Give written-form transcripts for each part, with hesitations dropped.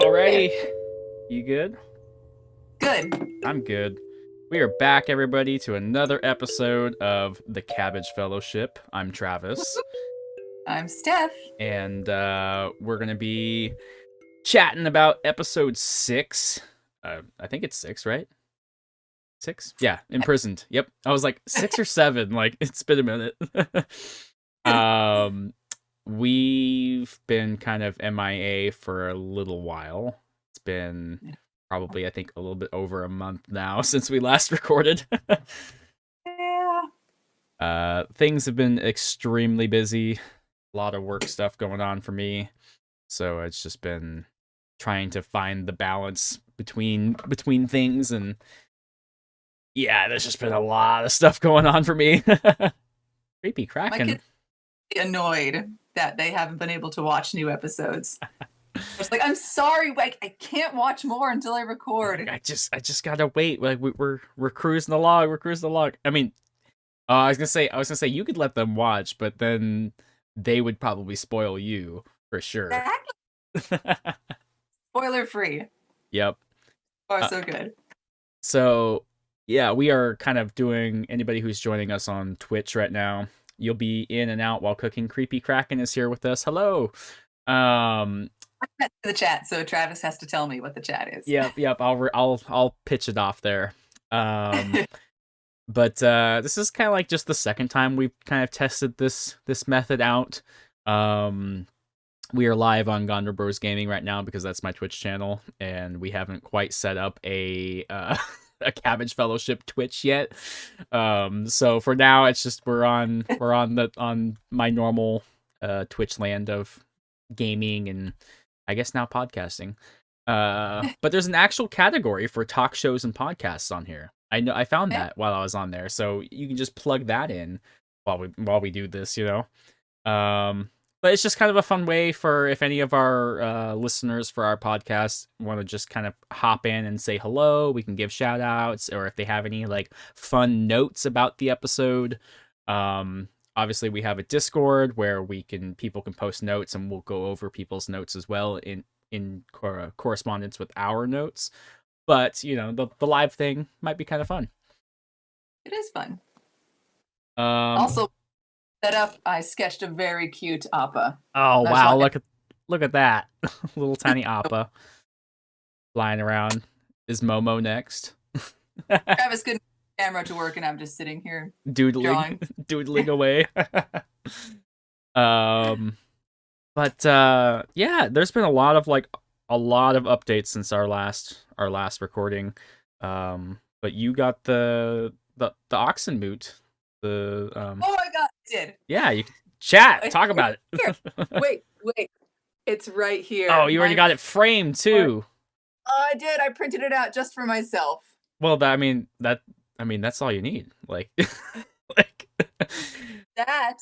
Alrighty, you good? Good. I'm good. We are back, everybody, to another episode of the Cabbage Fellowship. I'm Travis, I'm Steph. and we're gonna be chatting about episode 6. I think it's 6, right? 6? Yeah, Imprisoned. Yep. I was like 6 or 7. Like it's been a minute. um, we've been kind of MIA for a little while. It's been probably, I think, a little bit over a month now since we last recorded. Yeah. Things have been extremely busy. A lot of work stuff going on for me. So it's just been trying to find the balance between things, and yeah, there's just been a lot of stuff going on for me. Creepy My Kraken. kids are annoyed that they haven't been able to watch new episodes. It's like, I'm sorry, like I can't watch more until I record. I just gotta wait. Like we're cruising along. We're cruising along. I mean, I was gonna say you could let them watch, but then they would probably spoil you for sure. Exactly. Spoiler free. Yep. Far so good. So yeah, we are kind of doing. Anybody who's joining us on Twitch right now, you'll be in and out while cooking. Creepy Kraken is here with us. Hello. The chat, so Travis has to tell me what the chat is. Yep. I'll pitch it off there. But this is kind of like just the second time we've kind of tested this method out. We are live on Gondor Bros Gaming right now because that's my Twitch channel, and we haven't quite set up a a Cabbage Fellowship Twitch yet. So for now, it's just we're on my normal Twitch land of gaming and I guess now podcasting. But there's an actual category for talk shows and podcasts on here. I found that while I was on there, so you can just plug that in while we do this, you know. But it's just kind of a fun way for if any of our listeners for our podcast want to just kind of hop in and say hello, we can give shout outs, or if they have any like fun notes about the episode. Obviously we have a Discord where people can post notes, and we'll go over people's notes as well in correspondence with our notes. But you know, the live thing might be kind of fun. It is fun. Also, set up. I sketched a very cute appa. Oh wow! Look at that little tiny appa flying around. Is Momo next? Travis couldn't get the camera to work, and I'm just sitting here doodling away. But yeah, there's been a lot of updates since our last recording. But you got the oxen moot. Oh my god, I did. Yeah, you chat, talk about it. Wait. It's right here. Oh, you already got it framed too. I did. I printed it out just for myself. Well, that's all you need. Like that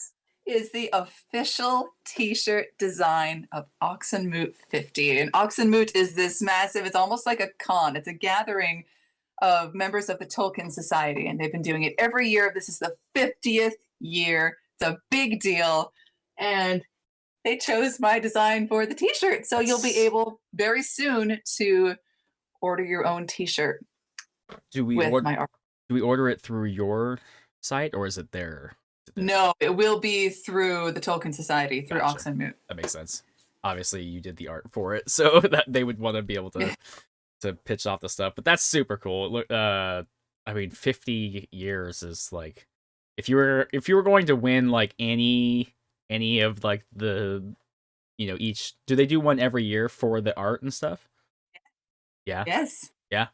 is the official t-shirt design of Oxenmoot 50. And Oxenmoot is this massive, it's almost like a con. It's a gathering of members of the Tolkien Society, and they've been doing it every year. This is the 50th year. It's a big deal. And they chose my design for the t-shirt. So you'll be able very soon to order your own t-shirt. Do we order it through your site, or is it there? No, it will be through the Tolkien Society, through Gotcha. Oxenmoot. That makes sense. Obviously, you did the art for it, so that they would want to be able to pitch off the stuff. But that's super cool. I mean, 50 years is like, if you were going to win like any of like the, you know, each, do they do one every year for the art and stuff? Yeah. Yes. Yeah.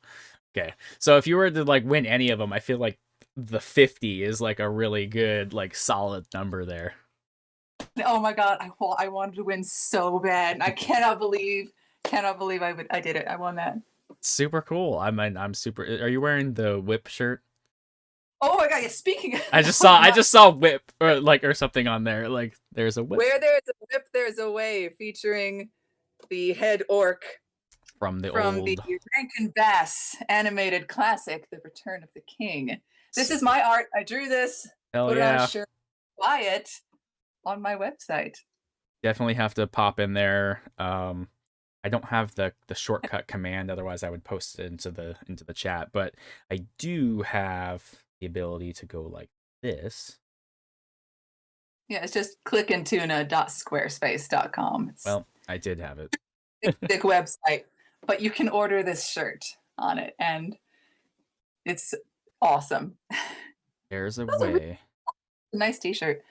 Okay. So if you were to like win any of them, I feel like the 50 is like a really good, like solid number there. Oh my god, I wanted to win so bad. I cannot believe I did it. I won that. Super cool. I'm super. Are you wearing the whip shirt? Oh my god! Yeah, speaking of, I just saw whip or something on there. Like there's a whip. Where there's a whip, there's a way, featuring the head orc from the Rankin Bass animated classic, The Return of the King. This is my art. I drew this. Hell yeah! Put it on a shirt. Buy it on my website. Definitely have to pop in there. I don't have the shortcut command, otherwise I would post it into the chat. But I do have the ability to go like this. Yeah, it's just clickandtuna.squarespace.com. It's Well, I did have it. a big website, but you can order this shirt on it, and it's awesome. There's a That's a really way. nice T-shirt.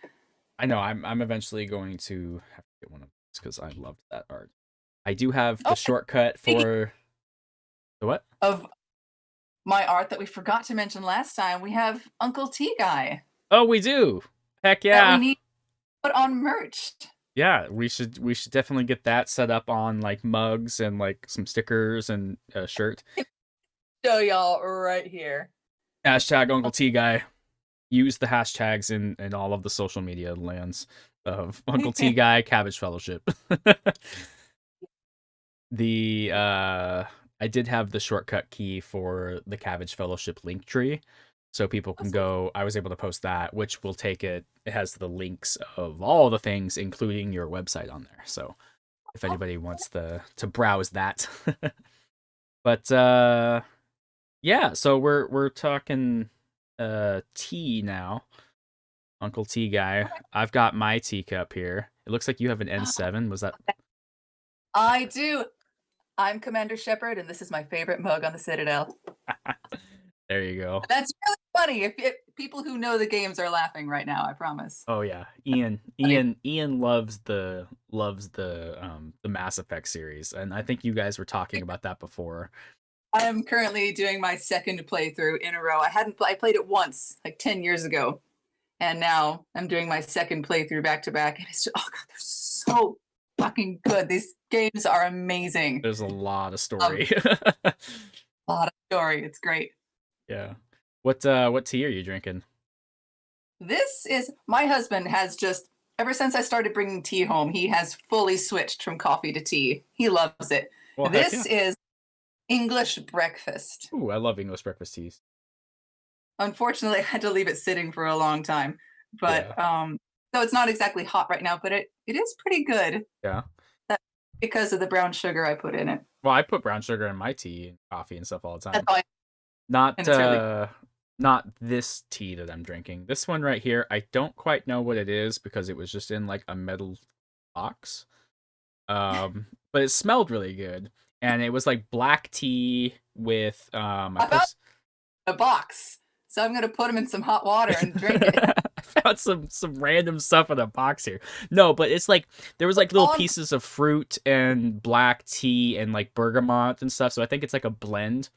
I know I'm eventually going to have to get one of those because I loved that art. I do have the Oh, shortcut speaking for the what? of my art that we forgot to mention last time, we have Uncle T Guy Oh, we do. Heck that we yeah. need to put on merch. Yeah, we should definitely get that set up on like mugs and like some stickers and a shirt. Show y'all right here. Hashtag Uncle T Guy. Use the hashtags in all of the social media lands of Uncle T Guy Cabbage Fellowship. The I did have the shortcut key for the Cabbage Fellowship link tree, so people can go. I was able to post that, which will take it. It has the links of all the things, including your website on there. So if anybody wants to browse that, but yeah. So we're talking tea now, Uncle Tea Guy. I've got my teacup here. It looks like you have an N7. Was that? I do. I'm Commander Shepard, and this is my favorite mug on the Citadel. There you go. That's really funny. If people who know the games are laughing right now, I promise. Oh yeah, Ian loves the Mass Effect series, and I think you guys were talking about that before. I am currently doing my second playthrough in a row. I played it once, like 10 years ago, and now I'm doing my second playthrough back to back, and it's just, oh god, they're so fucking good. These games are amazing. There's a lot of story. A lot of story. It's great. Yeah. What tea are you drinking? This is my husband has just ever since I started bringing tea home, he has fully switched from coffee to tea. He loves it. Well, heck This yeah. is English breakfast. Ooh, I love English breakfast teas. Unfortunately, I had to leave it sitting for a long time, but Yeah. so it's not exactly hot right now, but it is pretty good. Yeah. That because of the brown sugar I put in it. Well, I put brown sugar in my tea and coffee and stuff all the That's time. all. Not And it's really not this tea that I'm drinking. This one right here, I don't quite know what it is because it was just in like a metal box. But it smelled really good. And it was like black tea with I about put a box. So I'm gonna put them in some hot water and drink it. I found some random stuff in a box here. No, but it's like there was like little pieces of fruit and black tea and like bergamot and stuff. So I think it's like a blend.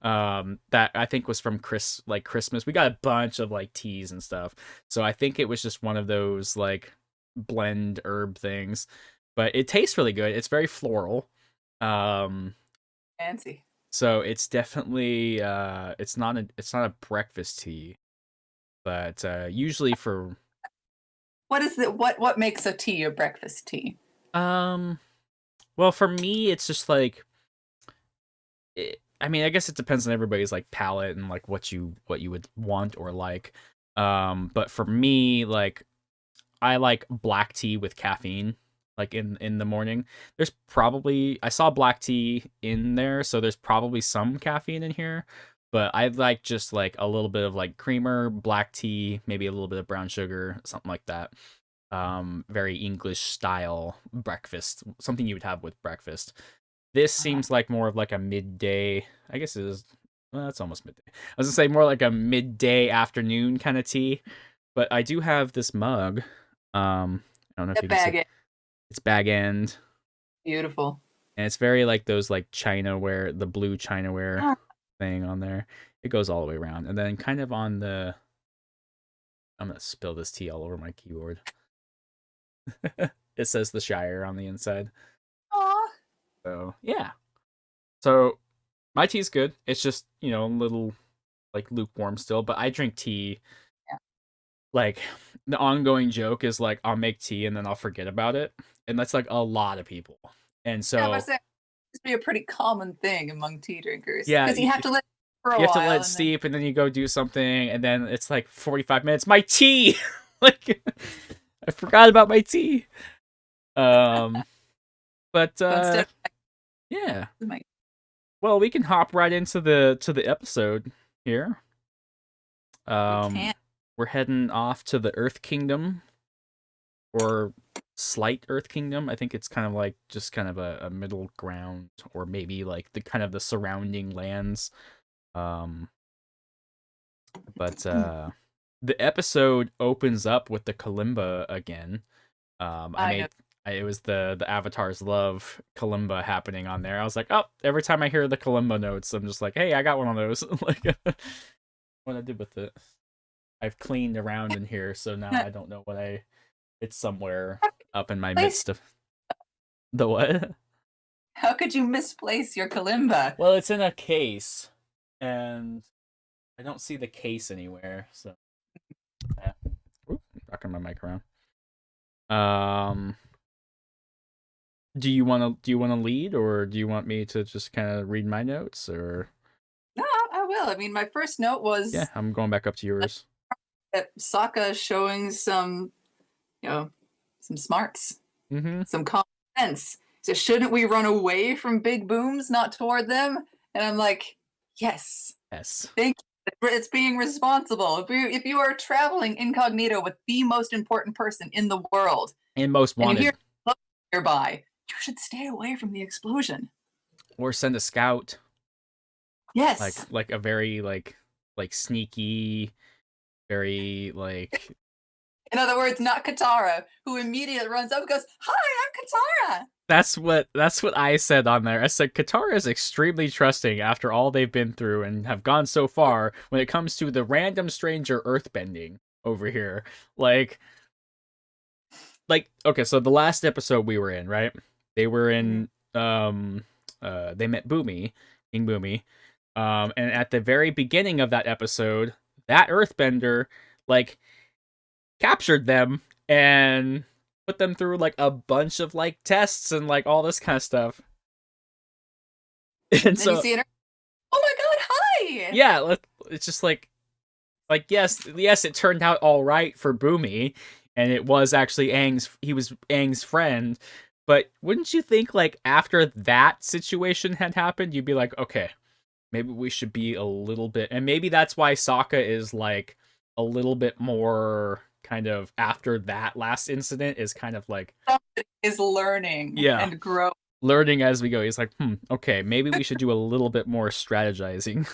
That I think was from Christmas. We got a bunch of like teas and stuff. So I think it was just one of those like blend herb things. But it tastes really good. It's very floral. Fancy. So it's definitely it's not a breakfast tea, but usually for What is the what makes a tea a breakfast tea? well, for me it's just like I mean, I guess it depends on everybody's like palate and like what you would want or like. But for me, like I like black tea with caffeine, like in the morning. There's probably I saw black tea in there, so there's probably some caffeine in here. But I like just like a little bit of like creamer, black tea, maybe a little bit of brown sugar, something like that. Very English style breakfast, something you would have with breakfast. This seems like more of like a midday. I guess it is. Well, it's almost midday. I was gonna say more like a midday afternoon kind of tea. But I do have this mug. I don't know if you can see. It's bag end. Beautiful. And it's very like those like Chinaware, the blue Chinaware thing on there. It goes all the way around, and then kind of on the. I'm gonna spill this tea all over my keyboard. It says the Shire on the inside. Aw. So yeah. So my tea's good. It's just, you know, a little like lukewarm still, but I drink tea. Yeah. Like the ongoing joke is like I'll make tea and then I'll forget about it. And that's like a lot of people. And so Yeah, but this be a pretty common thing among tea drinkers. yeah, Because you have to let it for a you have to while let it steep and then you go do something and then it's like 45 minutes. My tea. Like I forgot about my tea. But instead of Yeah. My- Well, we can hop right into the episode here. We can't. We're heading off to the Earth Kingdom, or slight Earth Kingdom. I think it's kind of like just kind of a middle ground, or maybe like the kind of the surrounding lands. Um, but the episode opens up with the kalimba again. I I know. made it was the Avatar's Love kalimba happening on there. I was like, oh, every time I hear the kalimba notes, I'm just like, hey, I got one of those. Like, what I did with it. I've cleaned around in here, so now I don't know what I. It's somewhere up in my Place- midst of the what? How could you misplace your kalimba? Well, it's in a case, and I don't see the case anywhere. So, yeah. Oop, rocking my mic around. Um, do you want to lead, or do you want me to just kind of read my notes, or No, I will. I mean, my first note yeah, was I'm going back up to yours. that Sokka showing some, some smarts, Mm-hmm. some common sense. So shouldn't we run away from big booms, not toward them? And I'm like, yes, Yes. thank you. It's being responsible. If you are traveling incognito with the most important person in the world, And most and you hear wanted, nearby, you should stay away from the explosion. or send a scout, Yes. like a very like sneaky, very like In other words, not Katara, who immediately runs up and goes, "Hi, I'm Katara." that's what I said on there. I said Katara is extremely trusting after all they've been through and have gone so far when it comes to the random stranger earthbending over here. Like okay, so the last episode we were in, right? They were in they met Boomy, King Boomy. And at the very beginning of that episode, that earthbender like captured them and put them through like a bunch of like tests and like all this kind of stuff. And And then you so see her. Oh my God! Hi. yeah, it's just like yes, it turned out all right for Boomy, and it was actually he was Aang's friend. But wouldn't you think like after that situation had happened, you'd be like, okay, maybe we should be a little bit, and maybe that's why Sokka is like a little bit more kind of after that last incident is kind of like Somebody is learning yeah, and growing. learning as we go. He's like, okay, maybe we should do a little bit more strategizing.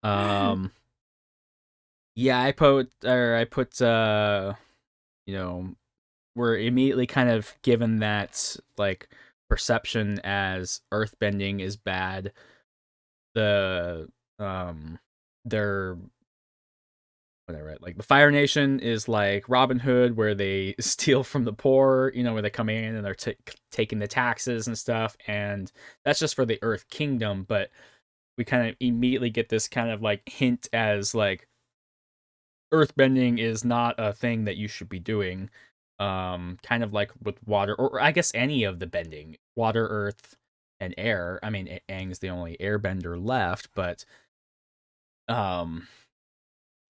um, yeah, I put you know, we're immediately kind of given that like perception as earthbending is bad. The they're whatever, like the Fire Nation is like Robin Hood, where they steal from the poor, where they come in and they're taking the taxes and stuff, and that's just for the Earth Kingdom. But we kind of immediately get this kind of like hint as like earthbending is not a thing that you should be doing. Kind of like with water, or I guess any of the bending, water, earth, and air. I mean, Aang's the only airbender left, but um,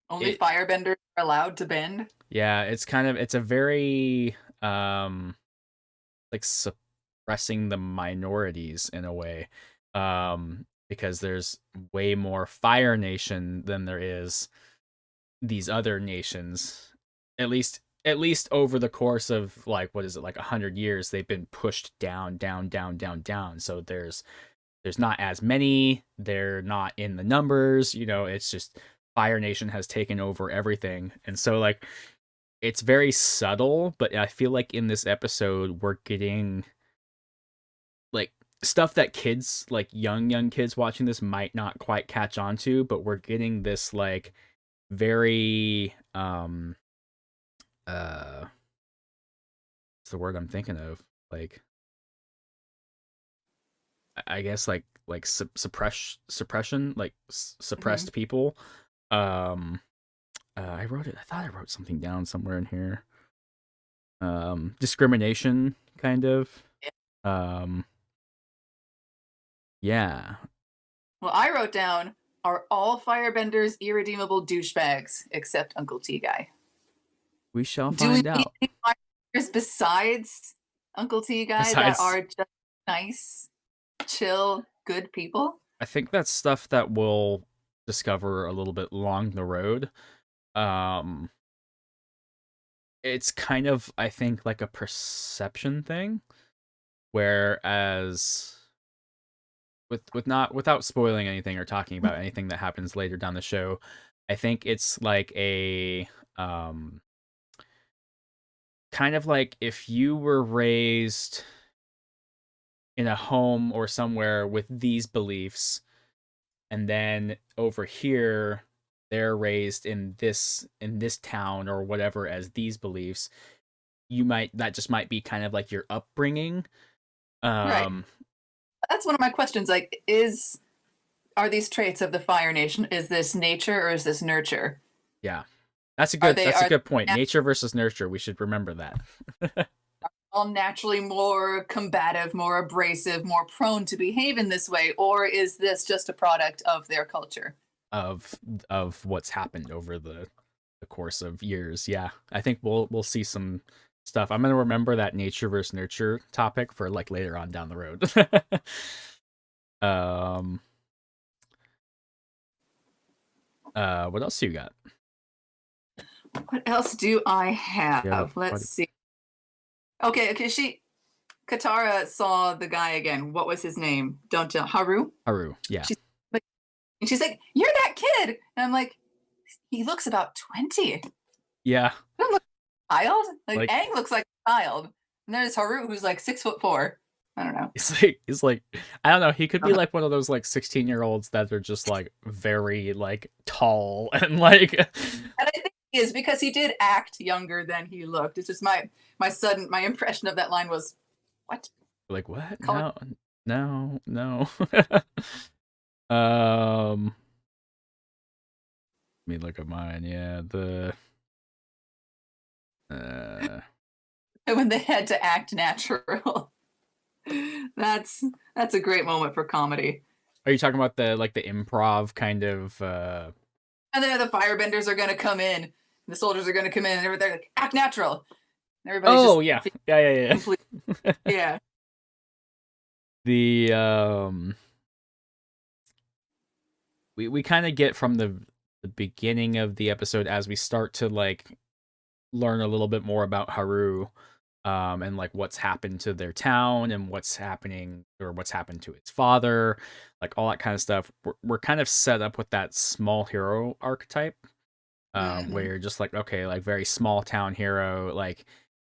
Only it firebenders are allowed to bend. yeah, it's a very like suppressing the minorities in a way, because there's way more Fire Nation than there is these other nations. At least over the course of like what is it, like 100 years, they've been pushed down, down, down, down, down. So there's not as many. They're not in the numbers. It's just Fire Nation has taken over everything, and so like it's very subtle. But I feel like in this episode we're getting like stuff that kids, like young kids watching this, might not quite catch on to, but we're getting this like very what's the word I'm thinking of, like I guess like suppression, like suppressed people. um I wrote it, I thought I wrote something down somewhere in here. Discrimination, kind of. um yeah. Well, I wrote down, are all firebenders irredeemable douchebags except Uncle T Guy? We shall Do we find need out. any firebenders besides Uncle T Guy that Besides, are just nice, chill, good people. I think that's stuff that we'll discover a little bit along the road. Um, it's kind of, I think, like a perception thing, whereas with not without spoiling anything or talking about anything that happens later down the show, I think it's like a um kind of like if you were raised in a home or somewhere with these beliefs, and then over here they're raised in this town or whatever as these beliefs, you might that just might be kind of like your upbringing. Right. um That's one of my questions. Like, are these traits of the Fire Nation? Is this nature or is this nurture? yeah, Are they that's a are good point. they Nature versus nurture, we should remember that. all naturally more combative, more abrasive, more prone to behave in this way, or is this just a product of their culture? of what's happened over the course of years. Yeah, I think we'll see some stuff. I'm gonna remember that nature versus nurture topic for like later on down the road. um, what else you got? What else do I You have have? Let's see. Okay, okay. Katara saw the guy again. What was his name? Don't tell. Haru. Haru. Yeah, She's like, and she's like, "You're that kid," and I'm like, "He looks about 20. yeah. Doesn't look like a child. Like Like Aang looks like a child, and there's Haru who's like 6'4". I don't know. he's like I don't know. He could be like one of those like 16-year-olds that are just like very like tall and like And I think he is because he did act younger than he looked. It's just my impression of that line was, "What like what? color?" No, no, no. um, Let me look at mine. Yeah, the uh When they had to act natural. that's that's a great moment for comedy. are you talking about the like the improv kind of And then the firebenders are going to come in, the soldiers are going to come in, and they're like, "Act natural." And everybody's Oh just yeah. Yeah, yeah, complete. yeah. Yeah. The we kind of get from the beginning of the episode as we start to like learn a little bit more about Haru, and like what's happened to their town and what's happening or what's happened to his father, like all that kind of stuff. We're kind of set up with that small hero archetype, where Mhm. you're just like, okay, like very small town hero, like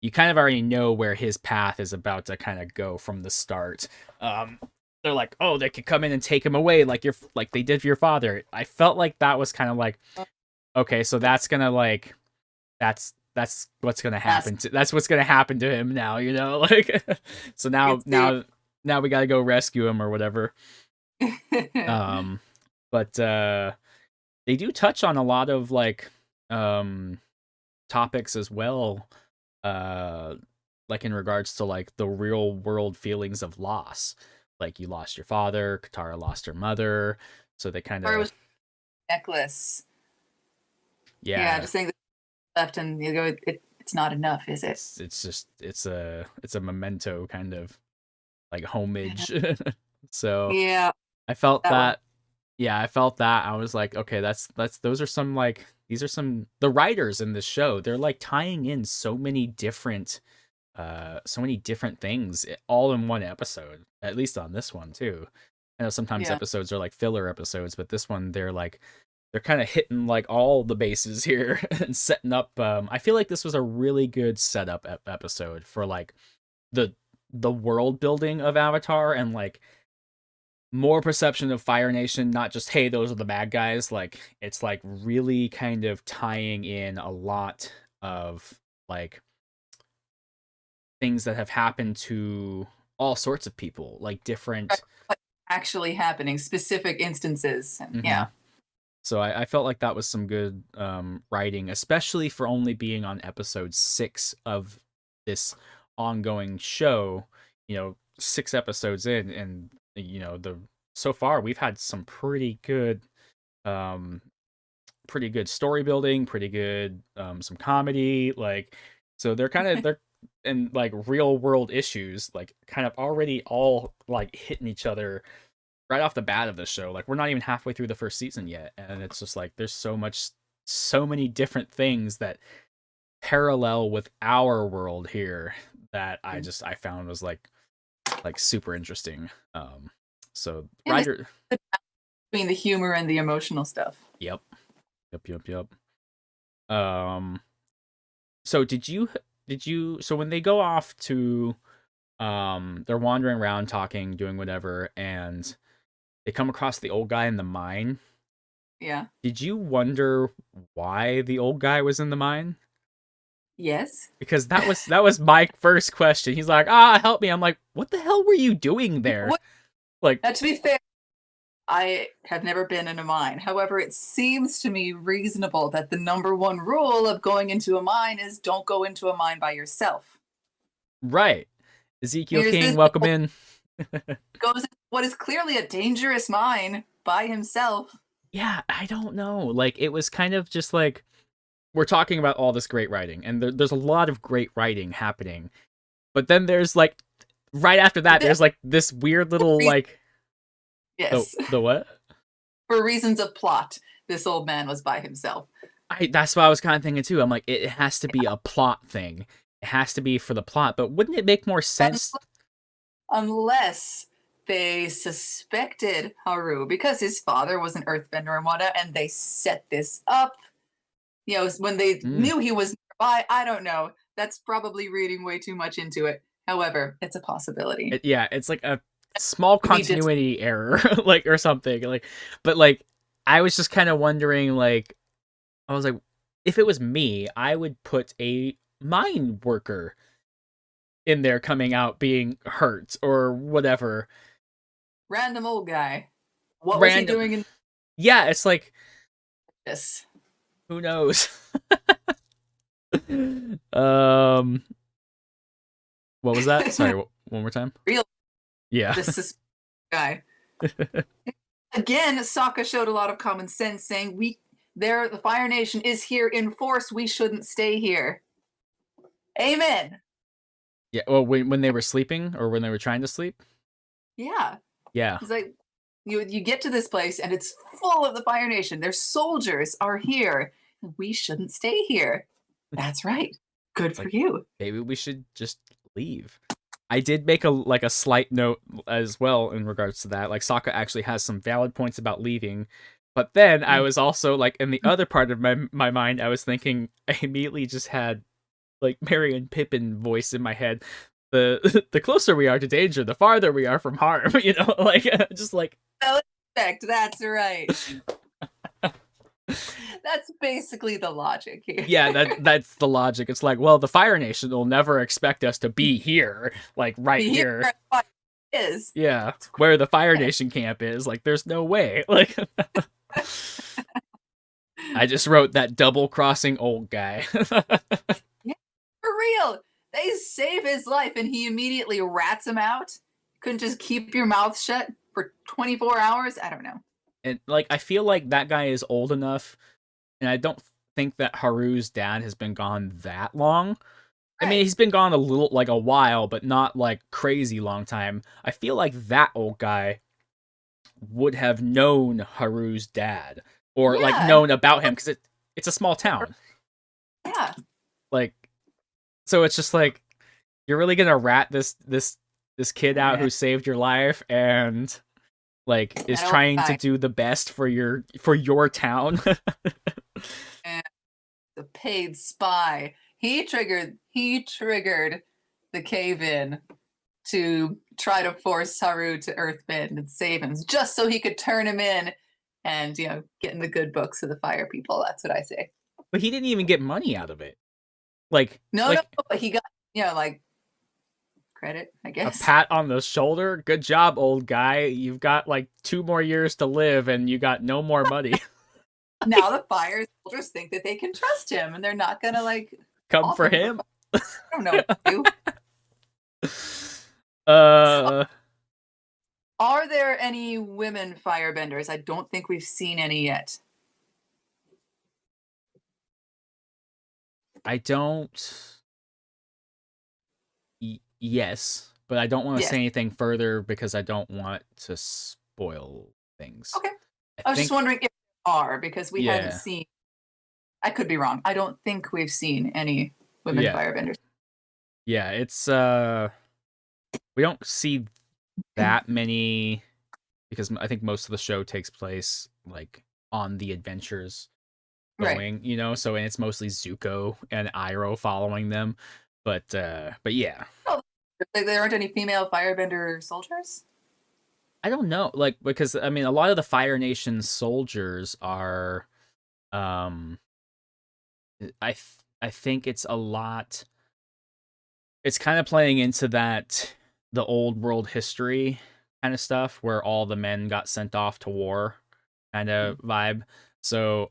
you kind of already know where his path is about to kind of go from the start. Um, they're like, oh, they could come in and take him away, like like they did for your father. I felt like that was kind of like, okay, so that's gonna like, that's what's gonna That's happen to that's what's gonna happen to him now, you know, like, so it's the now we gotta go rescue him or whatever. Um, but they do touch on a lot of like um topics as well, uh like in regards to like the real world feelings of loss, like you lost your father, Katara lost her mother, so they kind or it of was necklace. Yeah, yeah, just saying that left and you go, it's not enough, is it? it's just it's a memento kind of like homage. So Yeah, I felt that one. that. Yeah, I felt that. I was like, okay, that's those are some like these are some the writers in this show. They're like tying in so many different things all in one episode. At least on this one too. I know sometimes Yeah. episodes are like filler episodes, but this one they're kind of hitting like all the bases here and setting up. I feel like this was a really good setup episode for like the the world building of Avatar and like more perception of Fire Nation, not just hey, those are the bad guys. Like it's like really kind of tying in a lot of like things that have happened to all sorts of people, like Right. different. What actually happening, specific instances. And Mhm. yeah. So I felt like that was some good writing, especially for only being on episode 6 of this ongoing show. You know, 6 episodes in, and you know the so far we've had some um, pretty good story building, pretty good some comedy. Like, so they're kind of and like real world issues like kind of already all like hitting each other right off the bat of the show. Like we're not even halfway through the first season yet, and it's just like there's so many different things that parallel with our world here that I found was like super interesting. So And this writer, between the humor and the emotional stuff. yep, yep. Um, so did you so when they go off to they're wandering around talking, doing whatever, and they come across the old guy in the mine. Yeah. Did you wonder why the old guy was in the mine? Yes. Because that was my first question. He's like, "Ah, help me." I'm like, "What the hell were you doing there?" What, Like, now, to be fair, I have never been in a mine. However, it seems to me reasonable that the number one rule of going into a mine is don't go into a mine by yourself. right. Ezekiel Here's King, this welcome in. goes into what is clearly a dangerous mine by himself. Yeah, I don't know. Like it was kind of just like we're talking about all this great writing, and there's a lot of great writing happening. But then there's like right after that, there's like this weird little like Yes, the what? for reasons of plot, this old man was by himself. That's what I was kind of thinking too. I'm like, it has to be a plot thing. It has to be for the plot. But wouldn't it make more sense? Unless they suspected Haru because his father was an earthbender and whatnot, and they set this up. You know, when they Mm. knew he was nearby, I don't know. That's probably reading way too much into it. However, it's a possibility. Yeah, it's like a small We just continuity error, like or something. Like, but like, I was just kind of wondering, like, I was like, if it was me, I would put a mine worker in there coming out being hurt or whatever. random old guy. What was he Random. doing in Yeah, it's like, this? who knows? um, what was that? Sorry, one more time. Real Yeah. this guy. Again, Sokka showed a lot of common sense, saying the Fire Nation is here in force. We shouldn't stay here. Amen. Yeah. Well, when they were sleeping or when they were trying to sleep. Yeah. Yeah. He's like, you get to this place and it's full of the Fire Nation. Their soldiers are here. We shouldn't stay here. That's right. Good for Like, you. maybe we should just leave. I did make a slight note as well in regards to that. Like Sokka actually has some valid points about leaving, but then I was also like in the other part of my mind, I was thinking I immediately just had like Merry and Pippin voice in my head. The closer we are to danger, the farther we are from harm. You know, like just like That's right. That's basically the logic here. yeah, that's the logic. It's like, well, the Fire Nation will never expect us to be here, like right here. Is Yeah, where the Fire Nation camp is. Like, there's no way. Like, I just wrote that double crossing old guy. yeah, for real. They save his life and he immediately rats him out. Couldn't just keep your mouth shut for 24 hours? I don't know. And like, I feel like that guy is old enough, and I don't think that Haru's dad has been gone that long. I mean, Right. he's been gone a little, like a while, but not like crazy long time. I feel like that old guy would have known Haru's dad or like Yeah. known about him because it's a small town. Yeah. Like, so it's just like you're really gonna rat this kid out who saved your life and like is trying to do the best for your town. And the paid spy. He triggered the cave in to try to force Haru to earthbend and save him just so he could turn him in and, you know, get in the good books of the fire people. That's what I say. But he didn't even get money out of it. Like No, but he got, you know, like credit, I a guess. pat on the shoulder. Good job, old guy. You've got like 2 more years to live and you got no more money. Now the fire soldiers think that they can trust him and they're not gonna like come for him. I don't know what to do. Are there any women firebenders? I don't think we've seen any yet. I don't Yes, but I don't want to Yes. say anything further because I don't want to spoil things. Okay. I I was just think, wondering if there are, because we hadn't yeah, seen. I could be wrong. I don't think we've seen any women yeah, firebenders. yeah. It's we don't see that many because I think most of the show takes place like on the adventures Right. going, so and it's mostly Zuko and Iroh following them. But yeah. Oh, like there aren't any female firebender soldiers? I don't know, like because I mean a lot of the Fire Nation soldiers are um I think it's a lot it's kind of playing into that the old world history kind of stuff where all the men got sent off to war kind of vibe. So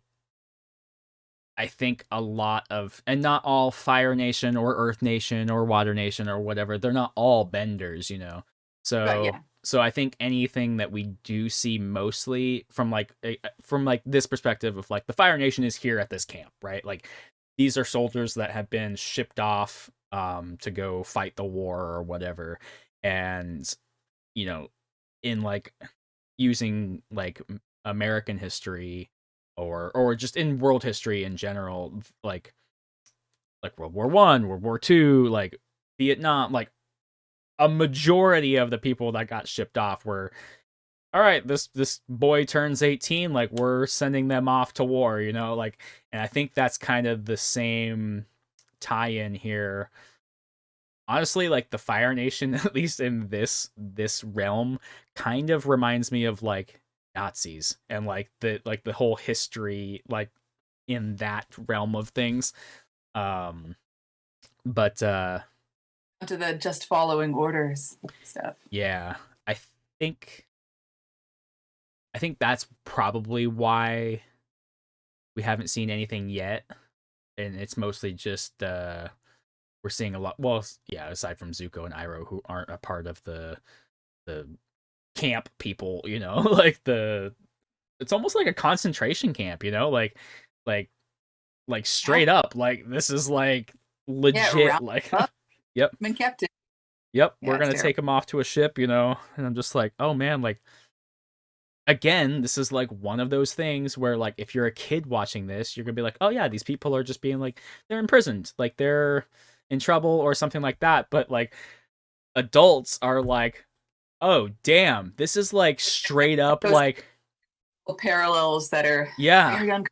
I think a lot of, and not all Fire Nation or Earth Nation or Water Nation or whatever, they're not all benders. Right, So, yeah. so I think anything that we do see mostly from like this perspective of like the Fire Nation is here at this camp, right? Like these are soldiers that have been shipped off to go fight the war or whatever, and you know, in like using like American history or just in world history in general, like World War One, World War Two, like Vietnam, like a majority of the people that got shipped off were all right. This boy turns 18, like we're sending them off to war, like, and I think that's kind of the same tie-in here. Honestly, like the Fire Nation, at least in this realm, kind of reminds me of like Nazis and like the whole history like in that realm of things. Um, but To the just following orders stuff. yeah, I think I think that's probably why we haven't seen anything yet, and it's mostly just we're seeing a lot. Well, yeah, aside from Zuko and Iroh, who aren't a part of the camp people, like it's almost like a concentration camp, like like Yeah. straight up, like this is like Yeah, legit, round like up yep, and kept it. yep, we're Yeah, it's gonna terrible. take him off to a ship, and I'm just like, oh man, like again, this is like one of those things where like if you're a kid watching this, you're gonna be like, oh yeah, these people are just being like they're imprisoned, like they're in trouble or something like that, but like adults are like, oh damn, this is like straight up Those like parallels that are yeah, very young.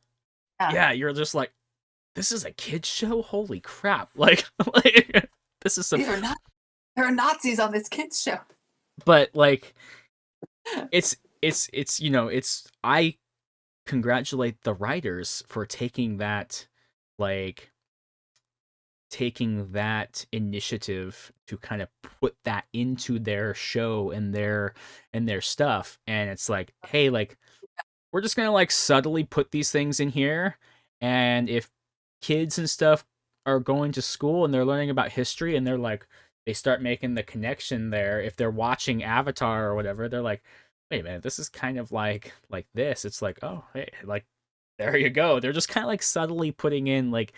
Yeah. yeah, you're just like, this is a kids show, holy crap, like this is some, These are not there are Nazis on this kids show. but like it's I congratulate the writers for like taking that initiative to kind of put that into their show and their stuff, and it's like, hey, like we're just gonna like subtly put these things in here, and if kids and stuff are going to school and they're learning about history and they're like they start making the connection there, if they're watching Avatar or whatever, they're like, wait a minute, this is kind of like this. It's like, oh hey, like there you go. They're just kind of like subtly putting in like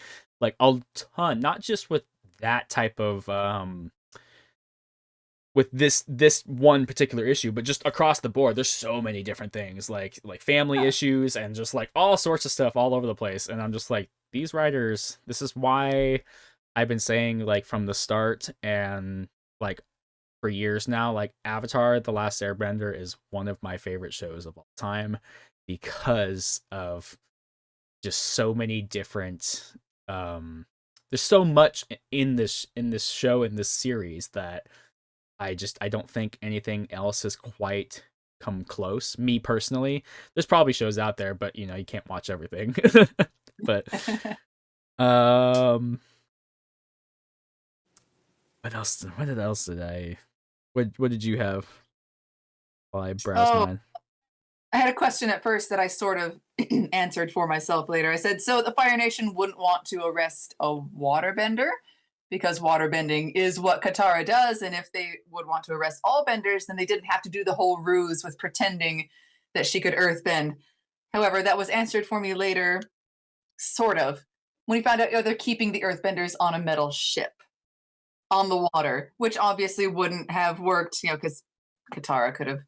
a ton, not just with that type of with this one particular issue, but just across the board. There's so many different things like family issues and just like all sorts of stuff all over the place. And I'm just like, these writers, this is why I've been saying like from the start and like for years now, like Avatar The Last Airbender is one of my favorite shows of all time because of just so many different there's so much in this show, in this series, that I don't think anything else has quite come close. Me personally, there's probably shows out there, but you can't watch everything. But um, what else? What did you have while I browse Oh, mine? I had a question at first that I sort of answered for myself later. I said, so the Fire Nation wouldn't want to arrest a waterbender because waterbending is what Katara does. And if they would want to arrest all benders, then they didn't have to do the whole ruse with pretending that she could earthbend. However, that was answered for me later, sort of, when we found out they're keeping the earthbenders on a metal ship. on the water, which obviously wouldn't have worked, because Katara could have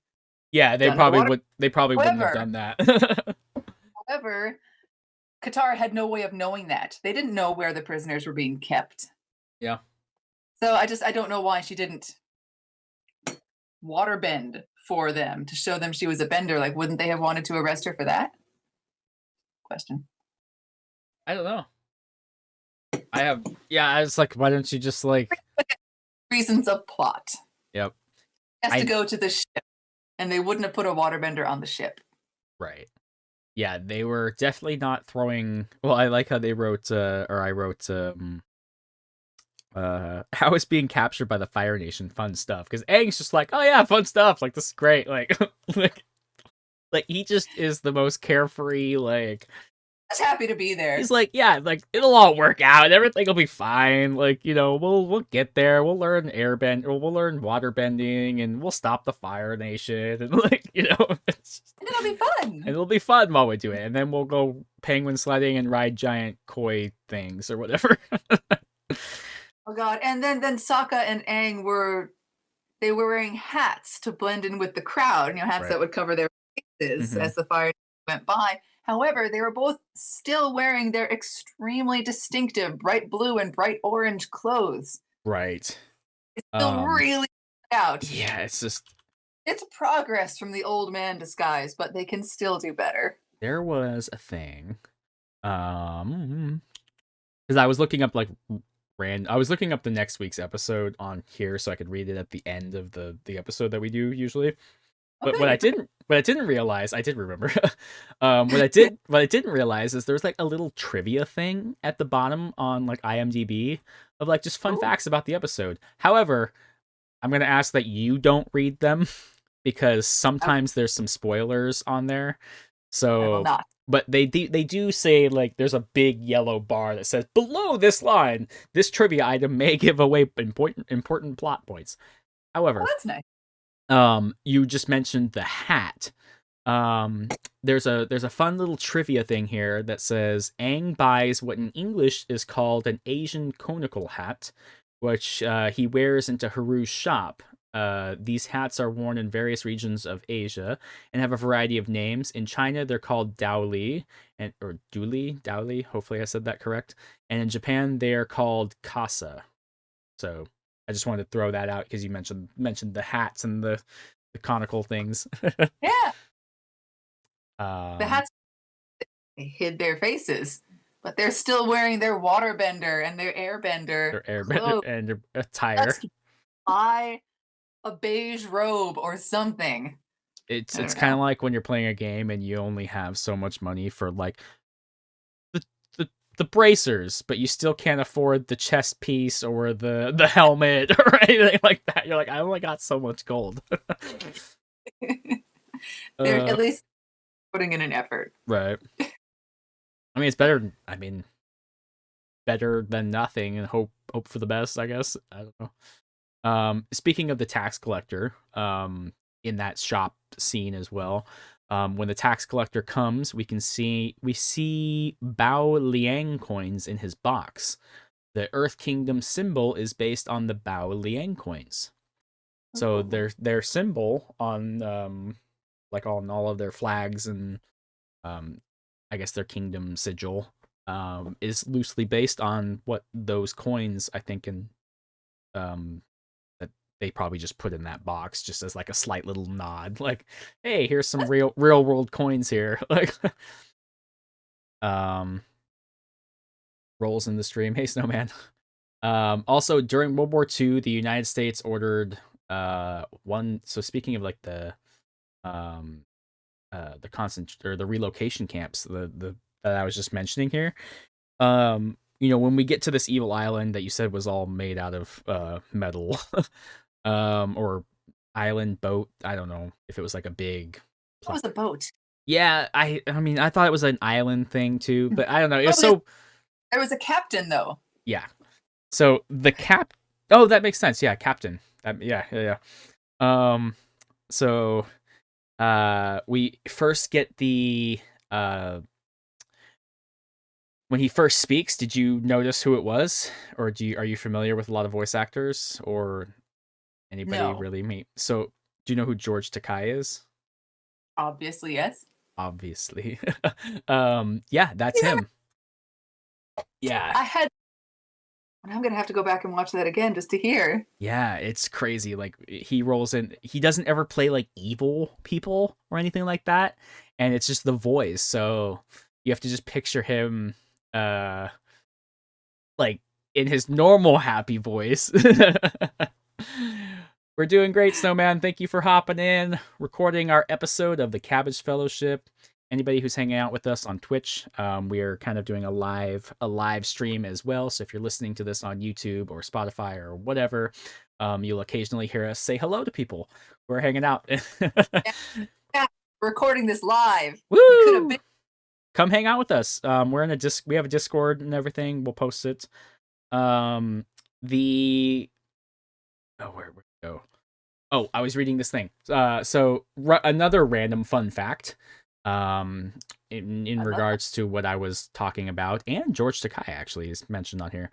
Yeah, done the water. they probably wouldn't have However, done that. however, Katara had no way of knowing that. They didn't know where the prisoners were being kept. Yeah. So I don't know why she didn't waterbend for them to show them she was a bender. Like, wouldn't they have wanted to arrest her for that? Question. I don't know. I was like, why don't you just like, Reasons of plot. yep. Has to go to the ship, and they wouldn't have put a waterbender on the ship. Right. Yeah, they were definitely not throwing. Well, I like how they wrote, or I wrote, how it's being captured by the Fire Nation, fun stuff. Because Aang's just like, oh yeah, fun stuff. Like, this is great. Like, like he just is the most carefree. Like, Just happy to be there. he's like, yeah, like it'll all work out. Everything will be fine. Like, we'll get there. We'll learn airbend, or we'll learn water bending, and we'll stop the Fire Nation, and like, it's just, and it'll be fun. and it'll be fun while we do it. And then we'll go penguin sledding and ride giant koi things or whatever. Oh god! And then Sokka and Aang were wearing hats to blend in with the crowd. Hats Right. that would cover their faces as the fire went by. However, they were both still wearing their extremely distinctive bright blue and bright orange clothes. Right. It's still really out. Yeah, it's progress from the old man disguise, but they can still do better. There was a thing, because I was looking up like I was looking up the next week's episode on here so I could read it at the end of the episode that we do usually. But what I didn't realize, I did remember. What I didn't realize is there's like a little trivia thing at the bottom on like IMDb of like just fun facts about the episode. However, I'm gonna ask that you don't read them because sometimes there's some spoilers on there. So, I will not. But they do say like there's a big yellow bar that says below this line, this trivia item may give away important plot points. However, that's nice. You just mentioned the hat. There's a fun little trivia thing here that says Aang buys what in English is called an Asian conical hat, which he wears into Haru's shop. These hats are worn in various regions of Asia and have a variety of names. In China, they're called Daoli, or Daoli. Hopefully, I said that correct. And in Japan, they are called Kasa. So I just wanted to throw that out because you mentioned the hats and the conical things. Yeah. The hats hid their faces, but they're still wearing their waterbender and their airbender. Their airbender and their attire. Buy a beige robe or something. It's kind of like when you're playing a game and you only have so much money for like the bracers, but you still can't afford the chest piece or the helmet or anything like that. You're like, I only got so much gold. They're at least putting in an effort. Right. I mean, it's better. I mean, better than nothing, and hope for the best, I guess. I don't know. Speaking of the tax collector, in that shop scene as well, when the tax collector comes, we see Bao Liang coins in his box. The Earth Kingdom symbol is based on the Bao Liang coins. So their symbol on like on all of their flags and I guess their kingdom sigil is loosely based on what those coins, I think, in that they probably just put in that box just as like a slight little nod, like, hey, here's some real world coins here. Like, rolls in the stream. Hey, Snowman. Also, during World War II, the United States ordered one. So speaking of like the relocation camps, the that I was just mentioning here. When we get to this evil island that you said was all made out of metal, or island boat. I don't know if it was like a big. It was a boat. Yeah, I mean, I thought it was an island thing too, but I don't know. It was there was a captain though. Yeah. So the Oh, that makes sense. Yeah, captain. Yeah. So we first get the when when he first speaks, did you notice who it was, or are you familiar with a lot of voice actors or anybody No, really? So, do you know who George Takei is? obviously, yes. Obviously. Yeah, that's Yeah, him. Yeah. I had. I'm gonna have to go back and watch that again just to hear. Yeah, it's crazy. Like he rolls in, he doesn't ever play like evil people or anything like that, and it's just the voice. So you have to just picture him uh like in his normal happy voice. We're doing great, Snowman. Thank you for hopping in, recording our episode of the Cabbage Fellowship. Anybody who's hanging out with us on Twitch, we are kind of doing a live stream as well. So if you're listening to this on YouTube or Spotify or whatever, you'll occasionally hear us say hello to people who are hanging out. Yeah, yeah, recording this live. You could have Woo! been. Come hang out with us. We're in a we have a Discord and everything. We'll post it. Um, the where we go? Oh, I was reading this thing. Another random fun fact, um, in I love that. regards to what I was talking about, and George Takei actually is mentioned on here.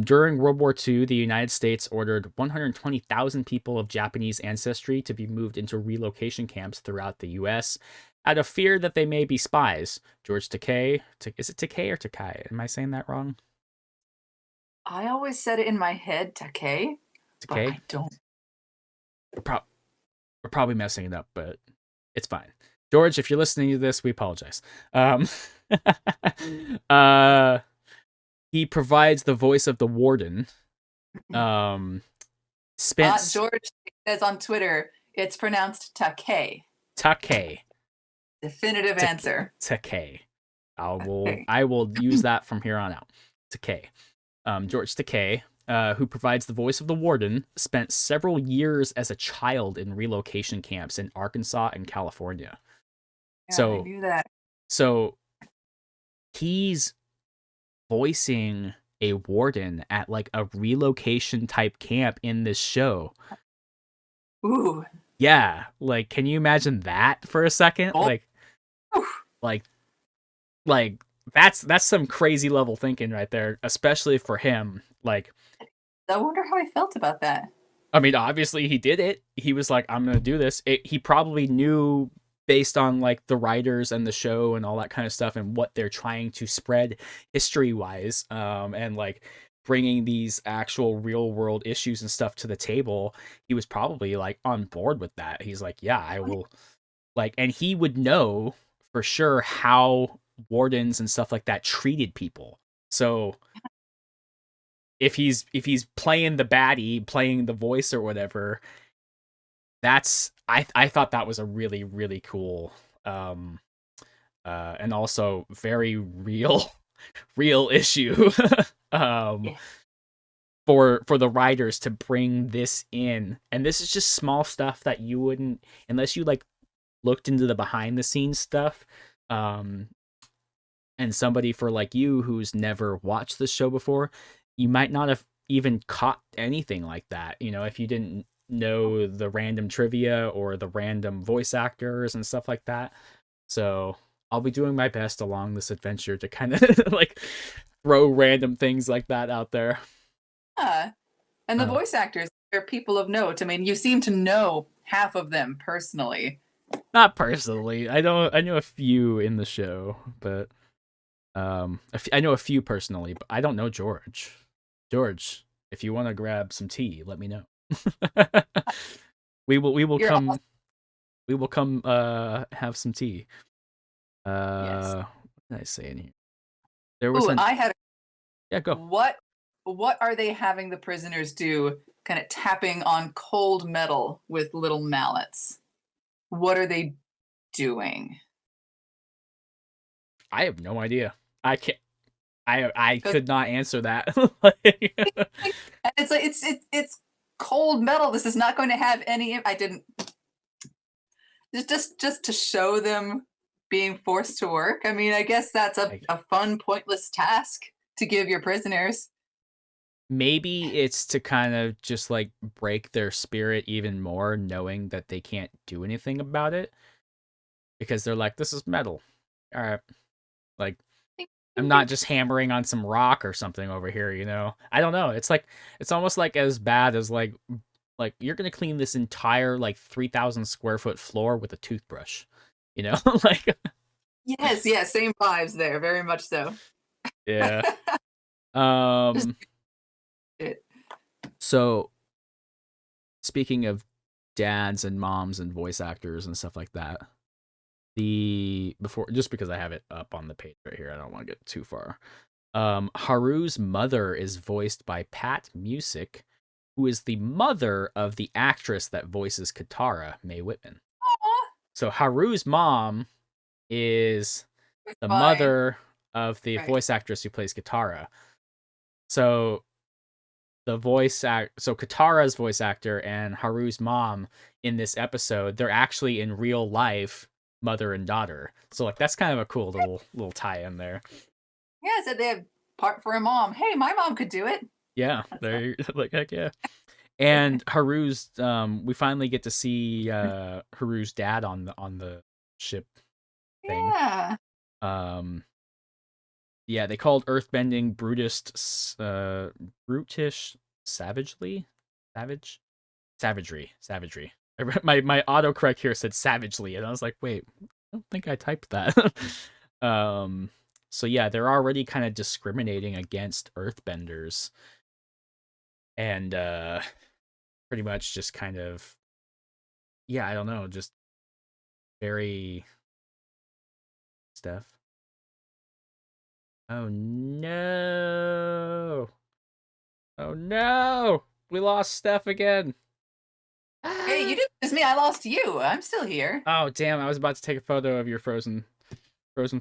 During World War II, the United States ordered 120,000 people of Japanese ancestry to be moved into relocation camps throughout the U.S. out of fear that they may be spies. George Takei, is it Takei or Takai? Am I saying that wrong? I always said it in my head, Takei, but Takei? I don't. We're, pro- we're probably messing it up, but it's fine. George, if you're listening to this, we apologize. Um, uh, he provides the voice of the warden. Um, Spence George says on Twitter, it's pronounced Takei. Takei. Definitive answer. Takei. Okay. I will use that from here on out. Takei. George Takei, who provides the voice of the warden, spent several years as a child in relocation camps in Arkansas and California. Yeah, I So knew that. so he's voicing a warden at like a relocation type camp in this show. Ooh. Yeah, like can you imagine that for a second? Oh, Like like that's some crazy level thinking right there, especially for him. Like I wonder how he felt about that. I mean, obviously he did it. He was like, I'm gonna do this. He probably knew based on like the writers and the show and all that kind of stuff and what they're trying to spread history wise, and like bringing these actual real world issues and stuff to the table. He was probably like on board with that. He's like, yeah, I will. Like, and he would know for sure how wardens and stuff like that treated people. So if he's playing the baddie, playing the voice or whatever, that's I thought that was a really really cool, um and also very real real issue, um Yeah. for the writers to bring this in. And this is just small stuff that you wouldn't, unless you like looked into the behind the scenes stuff, um and somebody for like you who's never watched this show before, you might not have even caught anything like that, if you didn't know the random trivia or the random voice actors and stuff like that. So I'll be doing my best along this adventure to kind of like throw random things like that out there. Yeah. And the uh, voice actors are people of note. I mean, you seem to know half of them personally. Not personally, I know a few in the show, but I know a few personally, but I don't know George. George, if you want to grab some tea, let me know. We will You're come all have some tea. yes. What did I say in here? There was Ooh, an I had Yeah, go. what are they having the prisoners do? Kind of tapping on cold metal with little mallets. What are they doing? I have no idea. I can't I Because could not answer that. Like, it's like it's cold metal. This is not going to have any. I didn't just to show them being forced to work. I mean, I guess that's like, a fun, pointless task to give your prisoners. maybe it's to kind of just like break their spirit even more, knowing that they can't do anything about it because they're like, this is metal. All right. Like I'm not just hammering on some rock or something over here, you know. I don't know. It's like it's almost like as bad as like you're gonna clean this entire like 3,000 square foot floor with a toothbrush, you know. Like Yes, yes, same vibes there, very much so. yeah. Just Um. it. So speaking of dads and moms and voice actors and stuff like that, the before just because I have it up on the page right here, I don't want to get too far. Haru's mother is voiced by Pat Music, who is the mother of the actress that voices Katara, Mae Whitman. Aw, So Haru's mom is the fine. mother of the Right. voice actress who plays Katara. So so Katara's voice actor and Haru's mom in this episode, they're actually in real life mother and daughter. So like that's kind of a cool little tie in there. Yeah, said they have part for a mom. Hey, my mom could do it. Yeah, That's fine. they're like heck yeah. And Haru's we finally get to see Haru's dad on the ship thing. Yeah. Um yeah, they called Earth Bending brutish savagely savage savagery. My autocorrect here said savagely and I was like, "Wait, I don't think I typed that." um so yeah, they're already kind of discriminating against earthbenders and pretty much just kind of yeah, I don't know, just very Steph. Oh no. Oh no. We lost Steph again. Hey, you didn't lose me. I lost you. I'm still here. Oh damn, I was about to take a photo of your frozen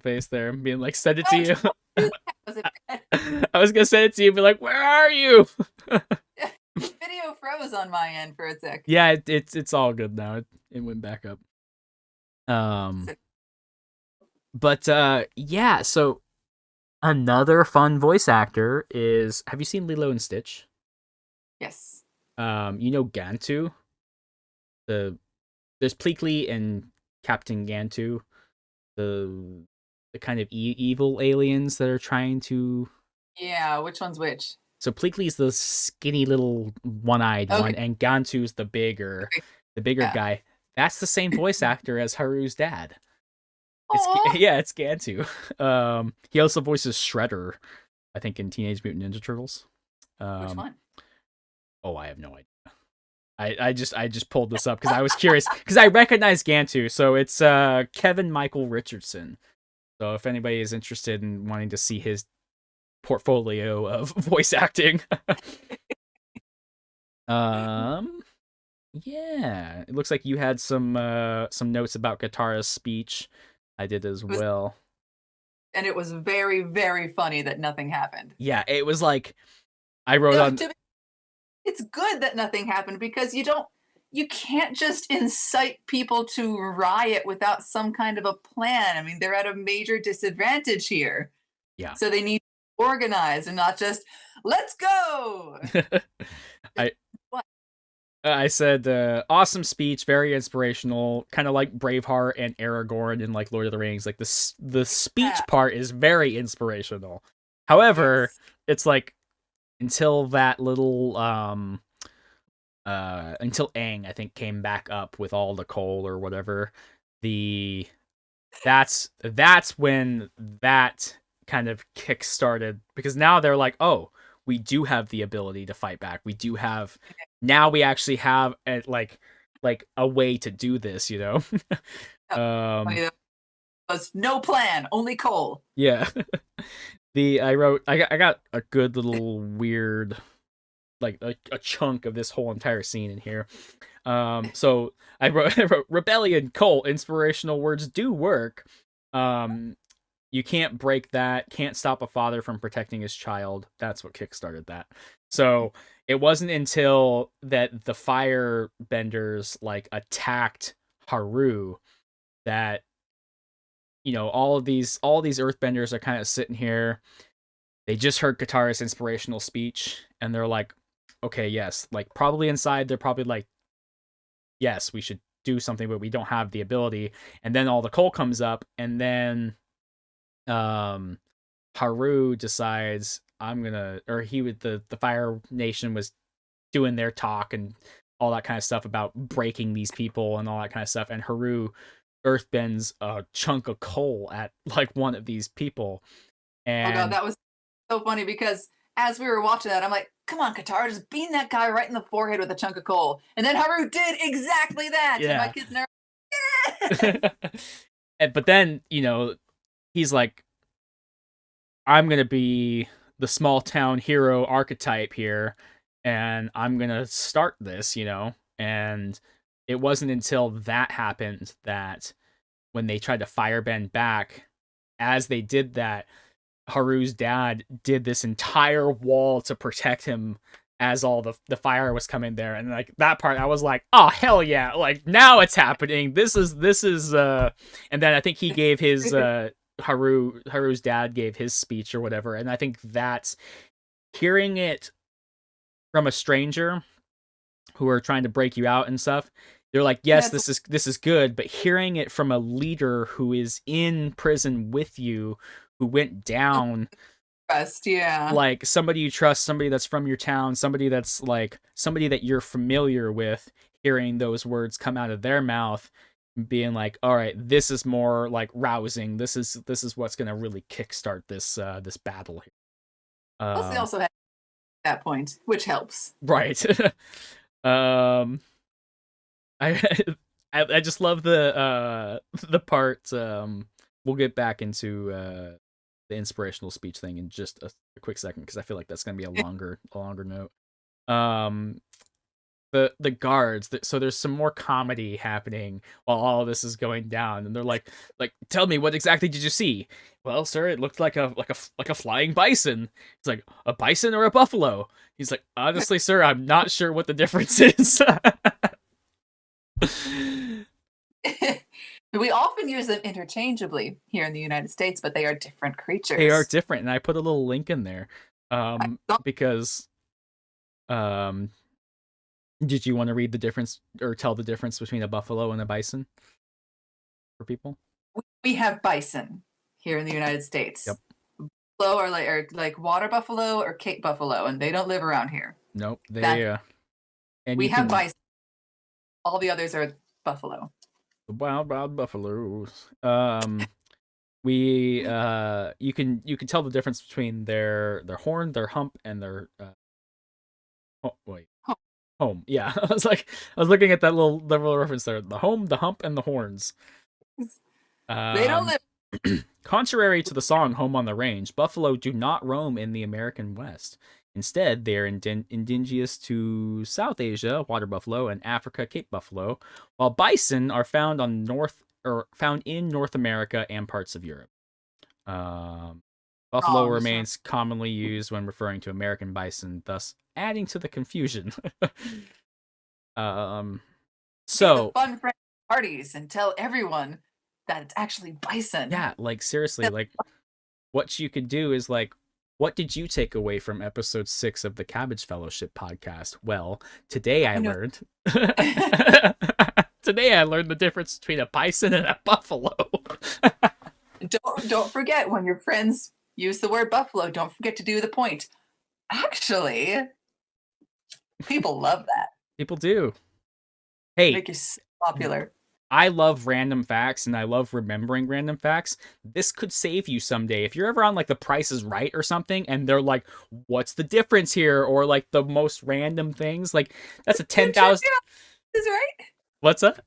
face there and being like send it to Oh, you. don't do that. Was it bad? I was gonna send it to you and be like, where are you? Video froze on my end for a sec. Yeah, it's all good now. It went back up. Um So- but yeah, so another fun voice actor is have you seen Lilo and Stitch? yes. You know Gantu? The there's Pleakley and Captain Gantu, the kind of evil aliens that are trying to. Yeah, which one's which? So Pleakley's the skinny little one-eyed Okay. one, and Gantu's Okay. the bigger Yeah. guy. That's the same voice actor as Haru's dad. It's Aw. yeah, it's Gantu. He also voices Shredder, I think, in Teenage Mutant Ninja Turtles. Which Um, one? oh, I have no idea. I just pulled this up because I was curious because I recognize Gantu, so it's Kevin Michael Richardson. So if anybody is interested in wanting to see his portfolio of voice acting, um, yeah, it looks like you had some notes about Katara's speech. I did as It was, well. and it was very, very funny that nothing happened. Yeah, it was like I wrote No, on. it's good that nothing happened because you can't just incite people to riot without some kind of a plan. I mean, they're at a major disadvantage here. Yeah, So they need to organize and not just let's go. I What? I said awesome speech, very inspirational, kind of like Braveheart and Aragorn in like Lord of the Rings. Like the speech Yeah, part is very inspirational. However, yes. it's like until that little until Aang I think came back up with all the coal or whatever, the that's when that kind of kick started because now they're like, "Oh, we do have the ability to fight back. We do have now we actually have like a way to do this, you know?" No, um funny though, was no plan, only coal. yeah. I got a good little weird like a chunk of this whole entire scene in here. So I wrote rebellion, cult, inspirational words do work. Um, you can't break that. Can't stop a father from protecting his child. That's what kickstarted that. So it wasn't until that the fire benders like attacked Haru that all these earthbenders are kind of sitting here. They just heard Katara's inspirational speech and they're like, okay, yes, like probably inside they're probably like, yes, we should do something, but we don't have the ability. And then all the coal comes up, and then Haru decides the Fire Nation was doing their talk and all that kind of stuff about breaking these people and all that kind of stuff, and Haru earthbends a chunk of coal at like one of these people. Oh god, And that was so funny because as we were watching that, I'm like, come on, Qatar, just beam that guy right in the forehead with a chunk of coal. And then Haru did exactly that. And my yeah. kids never yes! But then, he's like, I'm gonna be the small town hero archetype here, and I'm gonna start this, and it wasn't until that happened that when they tried to firebend back, as they did that, Haru's dad did this entire wall to protect him as all the fire was coming there. And like that part, I was like, oh hell yeah, like now it's happening. This is and then I think he gave his Haru's dad gave his speech or whatever, and I think that's hearing it from a stranger who are trying to break you out and stuff. They're like, yes, this is good, but hearing it from a leader who is in prison with you, who went down, Trust, yeah. like somebody you trust, somebody that's from your town, somebody that's like somebody that you're familiar with, hearing those words come out of their mouth, being like, all right, this is more like rousing. This is what's gonna really kickstart this battle here. Plus, they also had that point, which helps. Right. um I I just love the part. We'll get back into the inspirational speech thing in just a quick second because I feel like that's gonna be a longer note. Um, the guards. So there's some more comedy happening while all of this is going down, and they're like, tell me, what exactly did you see? Well, sir, it looked like a flying bison. It's like, a bison or a buffalo? He's like, honestly, sir, I'm not sure what the difference is. We often use them interchangeably here in the United States, but they are different creatures. They are different, and I put a little link in there because did you want to read the difference or tell the difference between a buffalo and a bison for people? We have bison here in the United States. Yep. Buffalo are like water buffalo or Cape buffalo, and they don't live around here. Nope. They and we have bison. All the others are buffalo. The wild buffaloes. We you can tell the difference between their horn, their hump, and their home. Yeah, I was looking at that little reference there. The home, the hump, and the horns. They don't live. Contrary to the song "Home on the Range," buffalo do not roam in the American West. Instead, they are indigenous to South Asia, water buffalo, and Africa, Cape buffalo, while bison are found in North America and parts of Europe. Buffalo remains commonly used when referring to American bison, thus adding to the confusion. So fun friend parties and tell everyone that it's actually bison. Yeah, like seriously, like what you could do is like, what did you take away from episode 6 of the Cabbage Fellowship podcast? Well, today I learned the difference between a bison and a buffalo. Don't forget, when your friends use the word buffalo, don't forget to do the point. Actually, people love that. People do. Hey, make you so popular. I love random facts and I love remembering random facts. This could save you someday. If you're ever on like The Price is Right or something and they're like, what's the difference here? Or like the most random things. Like that's a 10,000. Is right? What's that?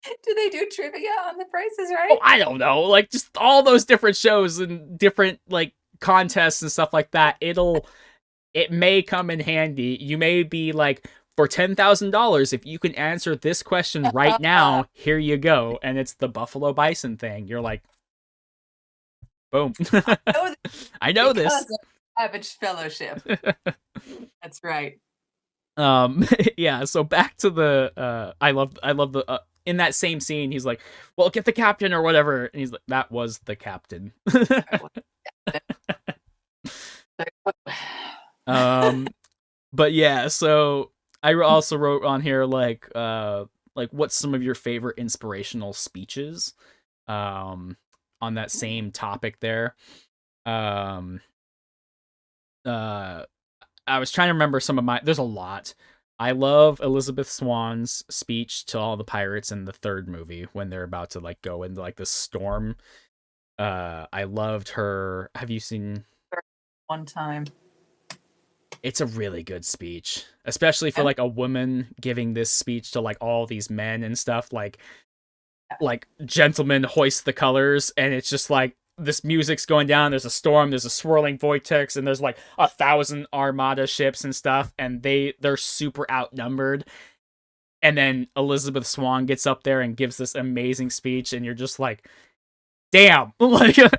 Do they do trivia on The Price is Right? Oh, I don't know. Like just all those different shows and different like contests and stuff like that. It may come in handy. You may be like, for $10,000, if you can answer this question right now, here you go. And it's the buffalo bison thing. You're like, boom. I know this. Cabbage Fellowship. That's right. Yeah. So back to the. I love the. In that same scene, he's like, "Well, get the captain or whatever," and he's like, "That was the captain." But yeah. So. I also wrote on here like what's some of your favorite inspirational speeches on that same topic there. Um, uh, I was trying to remember some of my. There's a lot. I love Elizabeth Swann's speech to all the pirates in the third movie when they're about to like go into like the storm. I loved her. Have you seen? One time. It's a really good speech, especially for Yeah. like a woman giving this speech to like all these men and stuff. Like gentlemen hoist the colors, and it's just like this music's going down. There's a storm. There's a swirling vortex, and there's like 1,000 armada ships and stuff, and they're super outnumbered. And then Elizabeth Swann gets up there and gives this amazing speech, and you're just like, damn, like, Good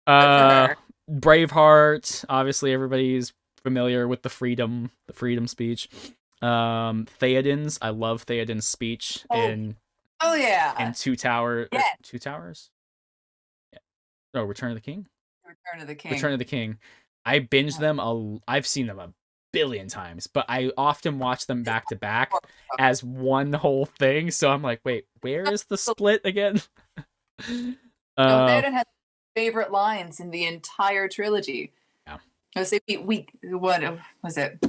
for her. Braveheart. Obviously, everybody's familiar with the freedom speech. Theoden's. I love Theoden's speech in Oh yeah. Two Towers. Yeah. Oh, Return of the King. Return of the King. Return of the King. I binged them. I've seen them a billion times, but I often watch them back to back as one whole thing. So I'm like, wait, where is the split again? No, Theoden has favorite lines in the entire trilogy. Yeah. I was we what was it?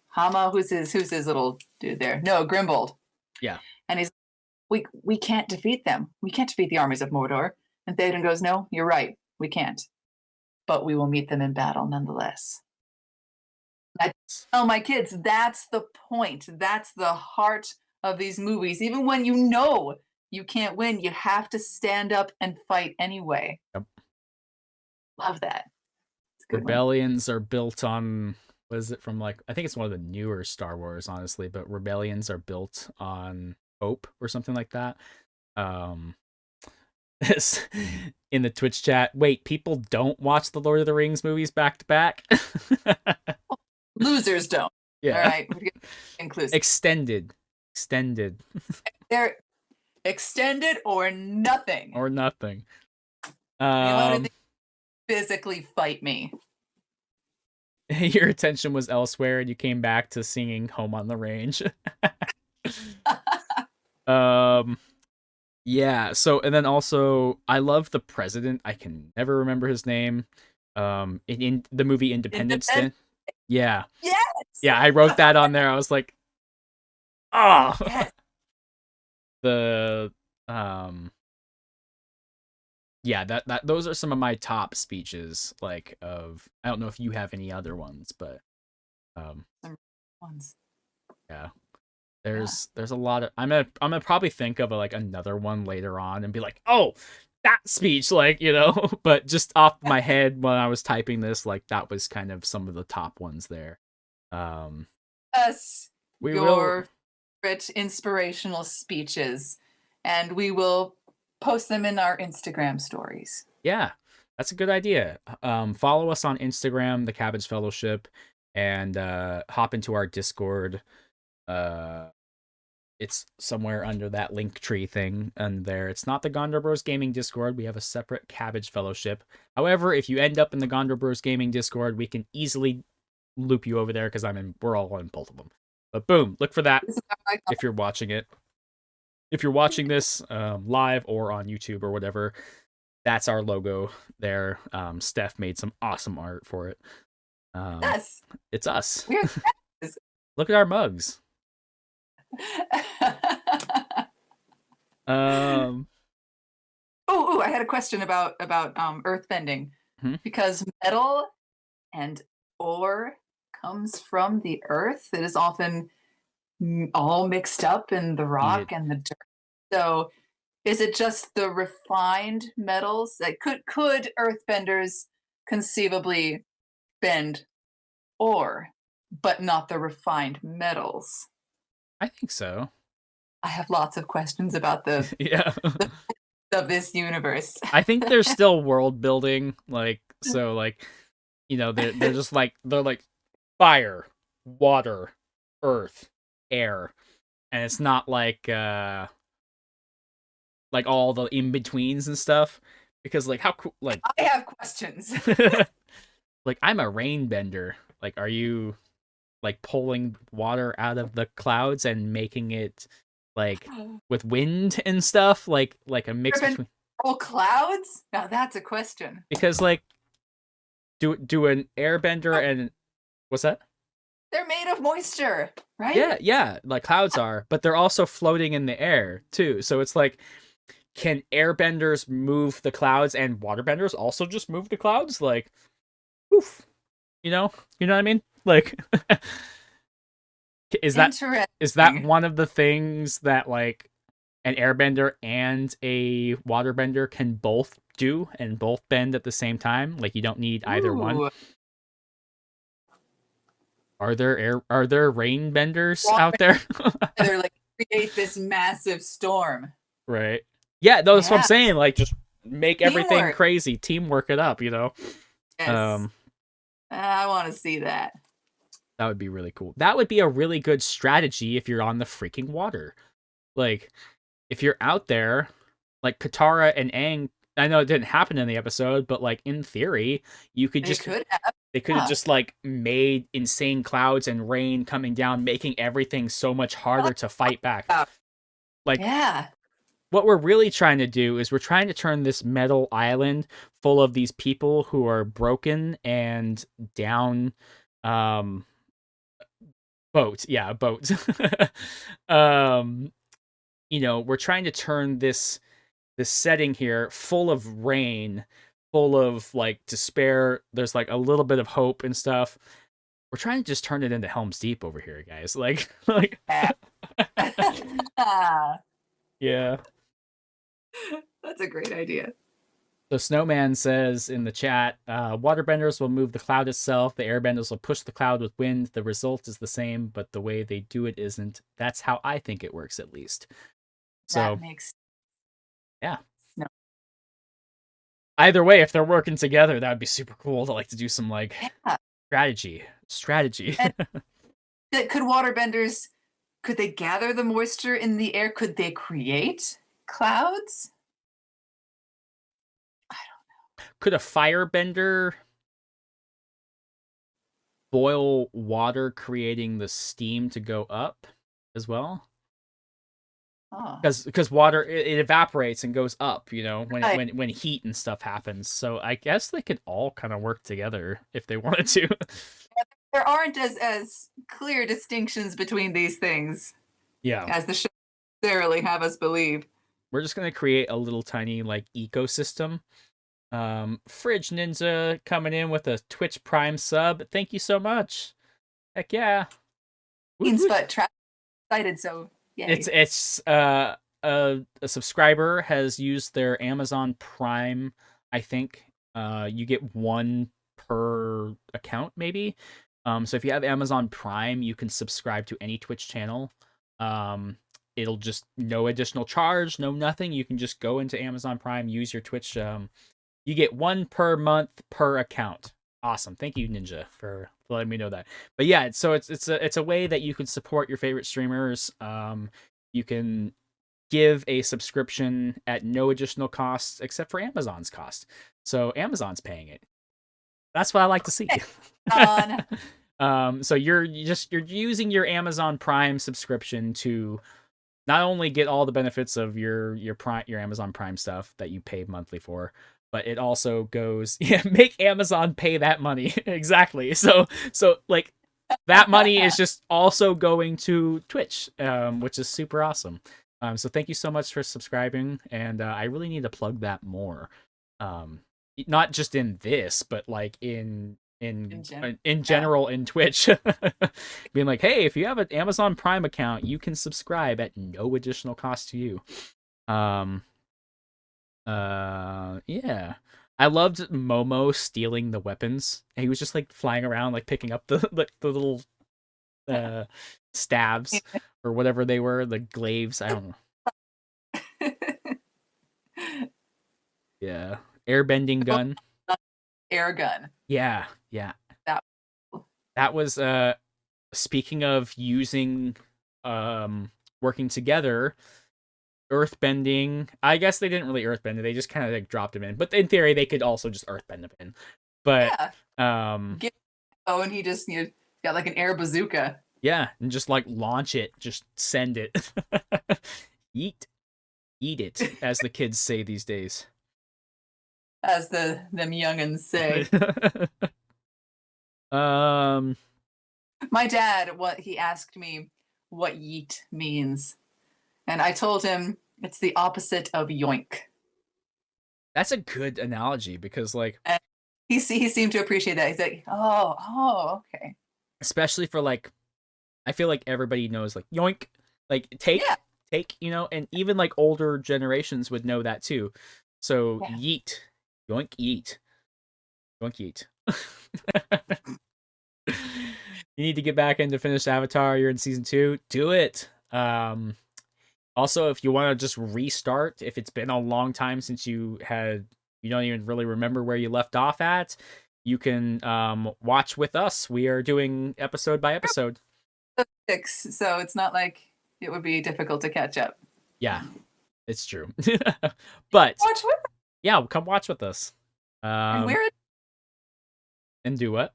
Hama, who's his little dude there? No, Grimbold. Yeah. And he's we can't defeat them. We can't defeat the armies of Mordor. And Theoden goes, no, you're right. We can't. But we will meet them in battle nonetheless. I tell my kids, that's the point. That's the heart of these movies. Even when you know you can't win, you have to stand up and fight anyway. Yep. Love that. Rebellions are built on, what is it from, like, I think it's one of the newer Star Wars, honestly, but rebellions are built on hope or something like that. In the Twitch chat, wait, people don't watch the Lord of the Rings movies back to back? Losers don't. Yeah. All right. Inclusive. Extended. They're extended or nothing. Or nothing. Physically fight me. Your attention was elsewhere and you came back to singing Home on the Range. Yeah, so, and then also I love the president. I can never remember his name. In the movie Independence Day. Yeah. Yes. Yeah, I wrote that on there. I was like, oh. Yes. Yeah, that those are some of my top speeches. Like, of, I don't know if you have any other ones, but ones. Yeah. There's a lot of, I'm gonna probably think of like another one later on and be like, oh, that speech, like, you know, but just off my head when I was typing this, like, that was kind of some of the top ones there. Yes, your favorite inspirational speeches, and we will post them in our Instagram stories. Yeah, that's a good idea. Follow us on Instagram, the Cabbage Fellowship, and hop into our Discord. It's somewhere under that link tree thing, and there. It's not the Gondor Bros Gaming Discord. We have a separate Cabbage Fellowship. However, if you end up in the Gondor Bros Gaming Discord, we can easily loop you over there because we're all in both of them. But boom, look for that if you're watching it. If you're watching this live or on YouTube or whatever, that's our logo there. Steph made some awesome art for it. Yes, it's us. Look at our mugs. Oh, I had a question about earth bending, because metal and ore comes from the earth. It is often all mixed up in the rock and the dirt. So is it just the refined metals that could earthbenders conceivably bend ore, but not the refined metals? I think so. I have lots of questions about the of this universe. I think there's still world building, like, so, like, you know, they're just like, they're like fire, water, earth, air, and it's not like all the in-betweens and stuff, because, like, how cool, like, I have questions. Like, I'm a rain bender. Like, are you like pulling water out of the clouds and making it like with wind and stuff, like a mix between Oh, clouds? Now that's a question. Because like, do an airbender and what's that? They're made of moisture, Yeah, right? yeah, like clouds are, but they're also floating in the air too. So it's like, can airbenders move the clouds and waterbenders also just move the clouds? Like, oof, you know, you know what I mean? Like, is that is that Interesting. one of the things that like an airbender and a waterbender can both do and both bend at the same time? Like, you don't need either one. Ooh. Are there rain benders Water out there? together, like create this massive storm. Right. Yeah, no, that's what I'm Yeah. saying. Like, just make everything Teamwork. crazy, teamwork it up, you know? Yes. Um, I want to see that. that would be really cool. That would be a really good strategy if you're on the freaking water. Like, if you're out there, like Katara and Aang, I know it didn't happen in the episode, but like in theory, you could They just could have. they could have Yeah. just like made insane clouds and rain coming down, making everything so much I harder like to fight back. that. Like, Yeah. what we're really trying to do is we're trying to turn this metal island full of these people who are broken and down um boat. Yeah, boat. um we're trying to turn this setting here full of rain, full of like despair. There's like a little bit of hope and stuff. We're trying to just turn it into Helm's Deep over here, guys. Like Yeah. yeah. That's a great idea. So Snowman says in the chat, waterbenders will move the cloud itself. The airbenders will push the cloud with wind. The result is the same, but the way they do it isn't. That's how I think it works, at least. That So makes yeah. no. Either way, if they're working together, that would be super cool to like to do some like Yeah. strategy. And could waterbenders, could they gather the moisture in the air? Could they create clouds? Could a firebender boil water, creating the steam to go up as well? Oh, Because water, it evaporates and goes up, when right. when heat and stuff happens. So I guess they could all kind of work together if they wanted to. There aren't as clear distinctions between these things Yeah, as the show necessarily have us believe. we're just gonna create a little tiny like ecosystem. Fridge Ninja coming in with a Twitch Prime sub. Thank you so much. Heck yeah. Woot woot. But Travis excited, so yay. It's a subscriber has used their Amazon Prime. I think you get one per account, maybe. So if you have Amazon Prime, you can subscribe to any Twitch channel. It'll just no additional charge, no nothing. You can just go into Amazon Prime, use your Twitch. You get one per month per account. Awesome. Thank you, Ninja, for letting me know that. But yeah, so it's a way that you can support your favorite streamers. You can give a subscription at no additional cost except for Amazon's cost. So Amazon's paying it. That's what I like to see. On So you're using your Amazon Prime subscription to not only get all the benefits of your Amazon Prime stuff that you pay monthly for, but it also goes make Amazon pay that money. Exactly. So like that money is just also going to Twitch, which is super awesome. So thank you so much for subscribing, and I really need to plug that more. Um, Not just in this, but like in general. in general in Twitch, being like, hey, if you have an Amazon Prime account, you can subscribe at no additional cost to you. Um, yeah. I loved Momo stealing the weapons. He was just like flying around, like picking up the little uh stabs or whatever they were, the glaives. I don't know. Yeah, airbending gun. Air gun. Yeah, yeah. That That was speaking of using working together. Earthbending. I guess they didn't really earthbend it. They just kind of like dropped him in. But in theory, they could also just earthbend him in. But yeah. And he just got like an air bazooka. yeah, and just like launch it, just send it. Yeet. Eat it, as the kids say these days. as them youngins say. um, My dad, what he asked me what yeet means, and I told him it's the opposite of yoink. that's a good analogy because, like, And he seemed to appreciate that. He's like, oh, okay. especially for like, I feel like everybody knows like yoink, like Yeah, take, you know, and even like older generations would know that too. So yeah. yeet, yoink, yeet, yoink, yeet. You need to get back into finish Avatar. You're in season 2. Do it. Also, if you want to just restart, if it's been a long time since you don't even really remember where you left off at, you can watch with us. We are doing episode by episode. Six, so it's not like it would be difficult to catch up. Yeah, it's true. But Watch with, yeah, come watch with us. and Um, we're. and do what?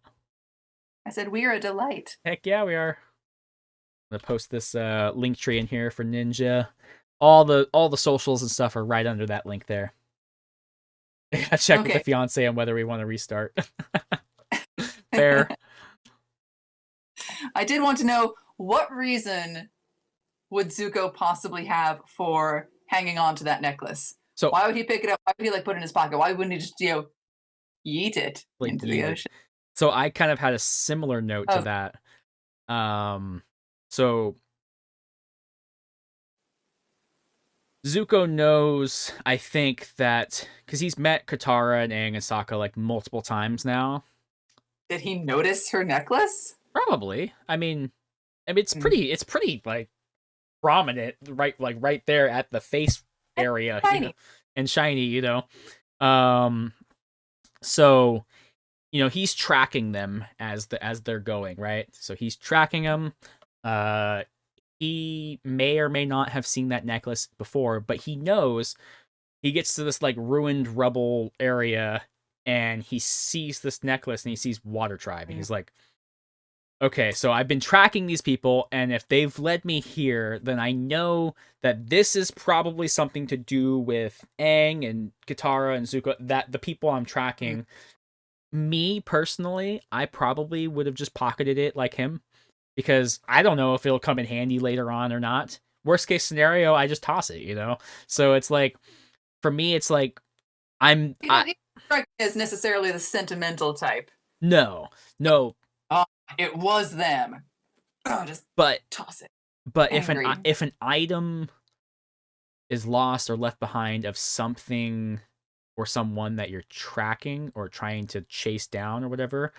I said we're a delight. Heck yeah, we are. I'm gonna post this link tree in here for Ninja. All the socials and stuff are right under that link there. I gotta check with the Okay. fiance on whether we want to restart. Fair. I did want to know what reason would Zuko possibly have for hanging on to that necklace? So Why would he pick it up? Why would he like put it in his pocket? Why wouldn't he just yeet it like into the yeet it. ocean? So I kind of had a similar note to Oh, that. So Zuko knows, I think, that because he's met Katara and Aang and Sokka like multiple times now. did he notice her necklace? Probably. I mean, it's Hmm. pretty like prominent, right, like right there at the face area, you know, Tiny. and shiny, you know. So he's tracking them as they're going, right? So he's tracking them. He may or may not have seen that necklace before, but he knows. He gets to this like ruined rubble area and he sees this necklace and he sees Water Tribe and he's like, okay, so I've been tracking these people, and if they've led me here, then I know that this is probably something to do with Aang and Katara and Zuko, that the people I'm tracking. Me personally, I probably would have just pocketed it like him, because I don't know if it'll come in handy later on or not. Worst case scenario, I just toss it, you know? So it's like, for me, it's like, He didn't strike me as necessarily the sentimental type. no, Oh, it was them. Oh, just but toss it. if Angry. an item is lost or left behind of something or someone that you're tracking or trying to chase down or whatever,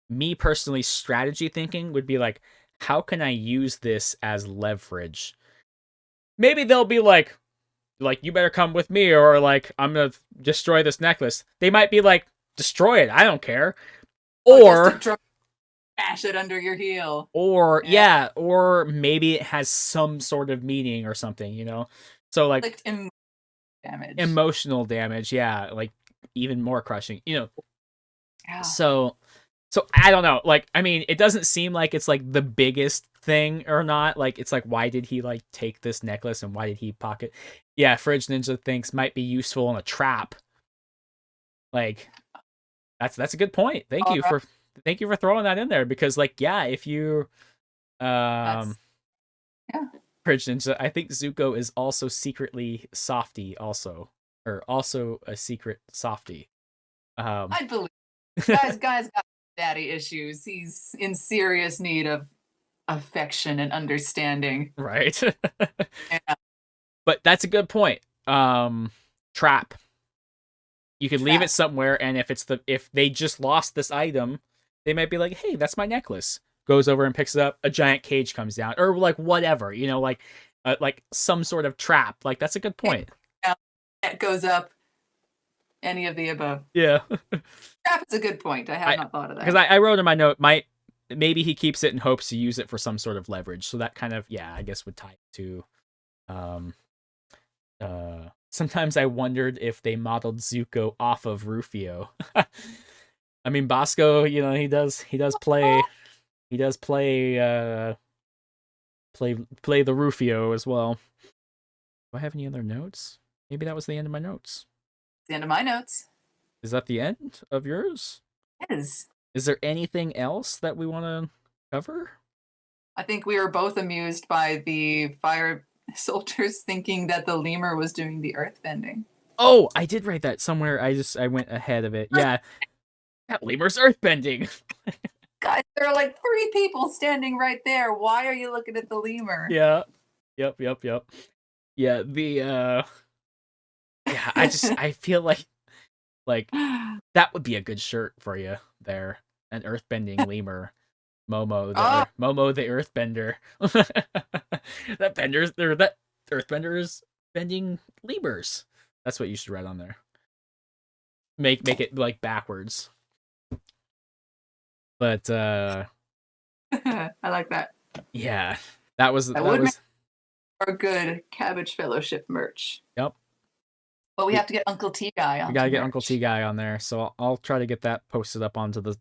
me personally, strategy thinking would be like, how can I use this as leverage? Maybe they'll be like you better come with me, or like, I'm gonna destroy this necklace. They might be like, destroy it, I don't care. Or Bash it under your heel. yeah, or maybe it has some sort of meaning or something, you know? So like damage. Emotional damage, yeah, like even more crushing, you know? Yeah. So I don't know. Like, I mean, it doesn't seem like it's like the biggest thing or not. Like, it's like, why did he like take this necklace and why did he pocket? Yeah, Fridge Ninja thinks might be useful in a trap. Like, that's a good point. Thank you for throwing that in there, because like, yeah, if you yeah. Fridge Ninja, I think Zuko is also secretly softy also, or also a secret softy. I believe guys got daddy issues. He's in serious need of affection and understanding. Right. Yeah. But that's a good point. Trap. You could leave it somewhere, and if they just lost this item, they might be like, "Hey, that's my necklace." Goes over and picks it up. A giant cage comes down, or like whatever, you know, like some sort of trap. Like, that's a good point. It goes up. Any of the above. Yeah. Trap is a good point. I have not thought of that. Because I wrote in my note, maybe he keeps it in hopes to use it for some sort of leverage. So that kind of, yeah, I guess would tie to sometimes I wondered if they modeled Zuko off of Rufio. I mean, Bosco, you know, he does play play the Rufio as well. Do I have any other notes? Maybe that was the end of my notes. The end of my notes. Is that the end of yours? It is. Is there anything else that we want to cover? I think we were both amused by the fire soldiers thinking that the lemur was doing the earth bending. Oh, I did write that somewhere. I went ahead of it. Yeah, that lemur's earthbending. Guys, there are like 3 people standing right there. Why are you looking at the lemur? Yeah. Yep. Yeah, yeah, I feel like that would be a good shirt for you there. An earthbending lemur. Momo the earthbender. That earthbenders bending lemurs. That's what you should write on there. Make it like backwards. But I like that. yeah. That was Make our good Cabbage Fellowship merch. Yep. But we have to get Uncle T Guy on. We gotta get Uncle T Guy on there, so I'll try to get that posted up onto the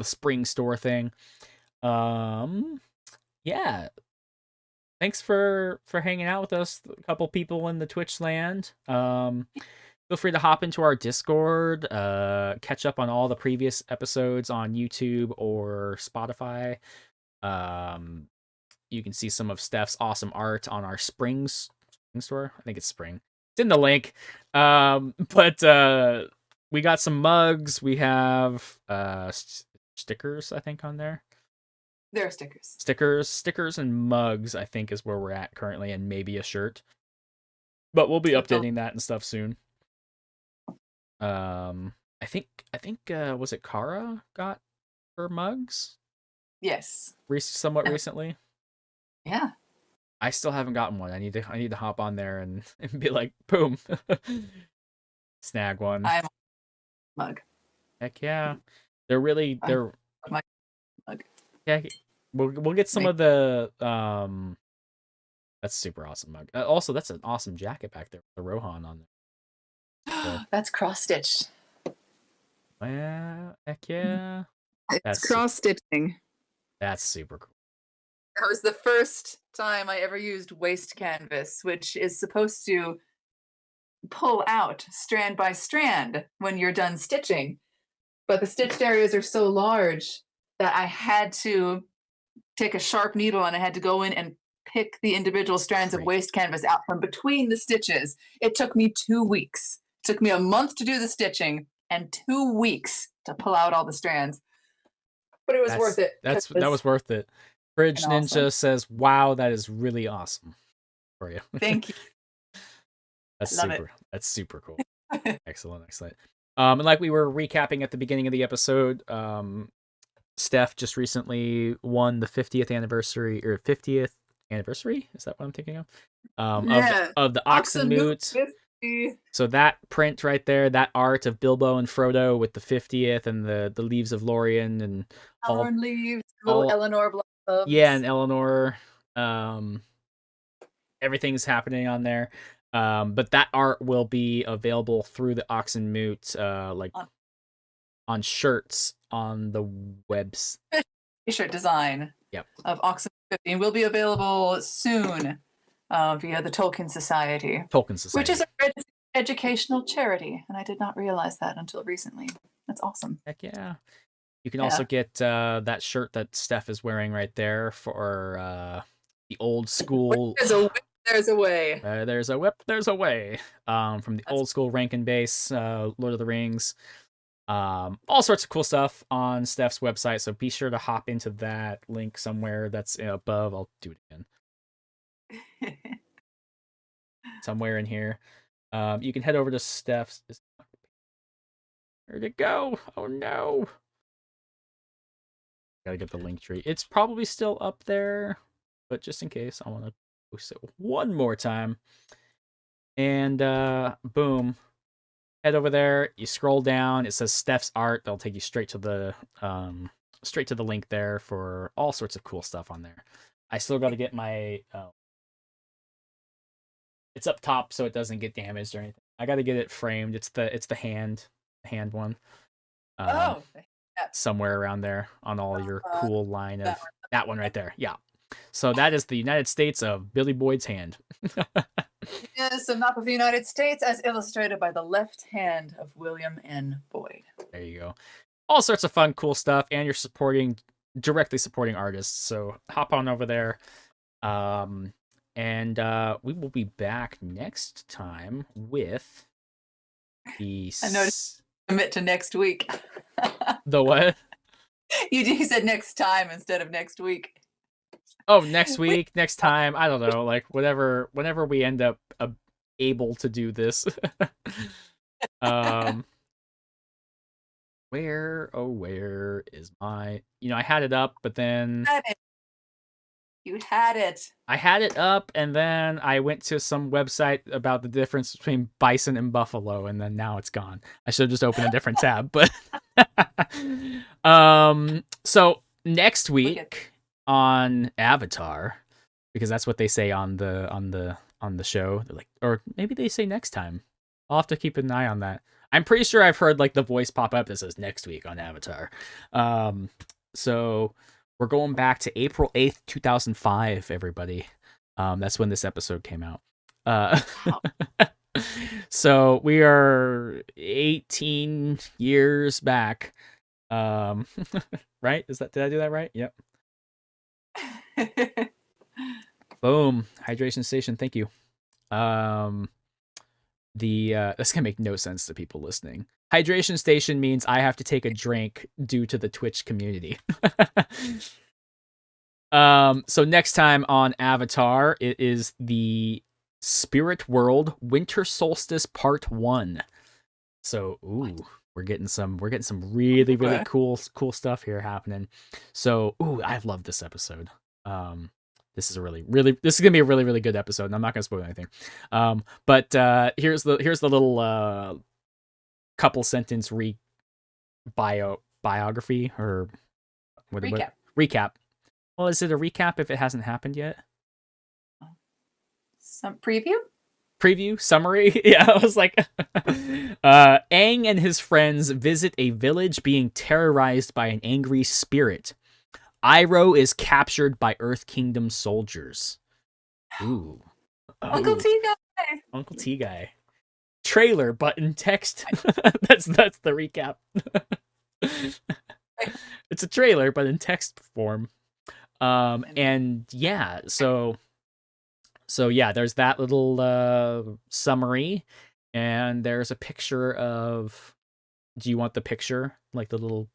spring store thing. Yeah. Thanks for hanging out with us, a couple people in the Twitch land. Feel free to hop into our Discord, catch up on all the previous episodes on YouTube or Spotify. You can see some of Steph's awesome art on our spring store. I think it's spring. It's in the link. But we got some mugs. We have stickers, I think, on there. There are stickers. Stickers and mugs, I think, is where we're at currently, and maybe a shirt. But we'll be updating that and stuff soon. I think was it Kara got her mugs? Yes. Somewhat recently. Yeah. I still haven't gotten one. I need to hop on there and be like, boom, snag one. I'm mug. Heck yeah, they're my mug. Yeah, we'll get some of the That's super awesome mug. Also, that's an awesome jacket back there with the Rohan on there. So, that's cross stitched. Well, heck yeah. It's cross stitching. That's super cool. That was the first time I ever used waste canvas, which is supposed to pull out strand by strand when you're done stitching. But the stitched areas are so large that I had to take a sharp needle and I had to go in and pick the individual strands of waste canvas out from between the stitches. It took me 2 weeks. It took me a month to do the stitching and 2 weeks to pull out all the strands. But it was worth it. That was worth it. Fridge Ninja says, "Wow, that is really awesome for you." Thank you. That's super cool. Excellent. And like we were recapping at the beginning of the episode, Steph just recently won the 50th anniversary. Is that what I'm thinking of? Of the Oxenmoot. So that print right there, that art of Bilbo and Frodo with the 50th and the leaves of Lorien and leaves, little Eleanor blossoms. Yeah, and Eleanor. Everything's happening on there. But that art will be available through the Oxenmoot, like on shirts on the webs. T-shirt design. Yep. Of Oxenmoot 50 and will be available soon via the Tolkien Society. Which is an educational charity, and I did not realize that until recently. That's awesome. Heck yeah. You can also get that shirt that Steph is wearing right there for the old school. There's a whip, there's a way. There's a whip, there's a way. From the old school rank and base, Lord of the Rings. All sorts of cool stuff on Steph's website, so be sure to hop into that link somewhere that's above. I'll do it again. Somewhere in here. You can head over to Steph's. Where'd it go? Oh no. Gotta get the link tree. It's probably still up there, but just in case, I want to post it one more time. And boom. Head over there, you scroll down, it says Steph's art. They'll take you straight to the link there for all sorts of cool stuff on there. I still got to get my it's up top so it doesn't get damaged or anything. I got to get it framed. It's the hand one. Somewhere around there on all your cool line of that one right there. Yeah. So that is the United States of Billy Boyd's hand. Yes, a map of the United States as illustrated by the left hand of William N. Boyd. There you go. All sorts of fun, cool stuff, and you're directly supporting artists. So hop on over there. And we will be back next time with the I noticed commit to next week. the what? You said next time instead of next week. Oh, next week, next time. I don't know, like whenever we end up able to do this. Where is my? I had it up, but then You had it. I had it up, and then I went to some website about the difference between bison and buffalo, and then now it's gone. I should have just opened a different tab, but so next week on Avatar, because that's what they say on the show. They're like, or maybe they say next time. I'll have to keep an eye on that. I'm pretty sure I've heard like the voice pop up that says next week on Avatar. So we're going back to April 8th, 2005, everybody. That's when this episode came out. So we are 18 years back. Right? Did I do that right? Yep. Boom. Hydration station, thank you. That's gonna make no sense to people listening. Hydration station means I have to take a drink due to the Twitch community. So next time on Avatar, it is the Spirit World Winter Solstice Part 1. So, we're getting some really, really cool stuff here happening. So, I love this episode. This is gonna be a really, really good episode, and I'm not gonna spoil anything. But here's the little couple sentence biography or what recap. Well, is it a recap if it hasn't happened yet? Some preview summary. Yeah, I was like Aang and his friends visit a village being terrorized by an angry spirit. Iroh is captured by Earth Kingdom soldiers. Ooh. Uncle T Guy. Trailer button text. That's the recap. It's a trailer, but in text form. And yeah, so yeah, there's that little summary, and there's a picture of. Do you want the picture, like the little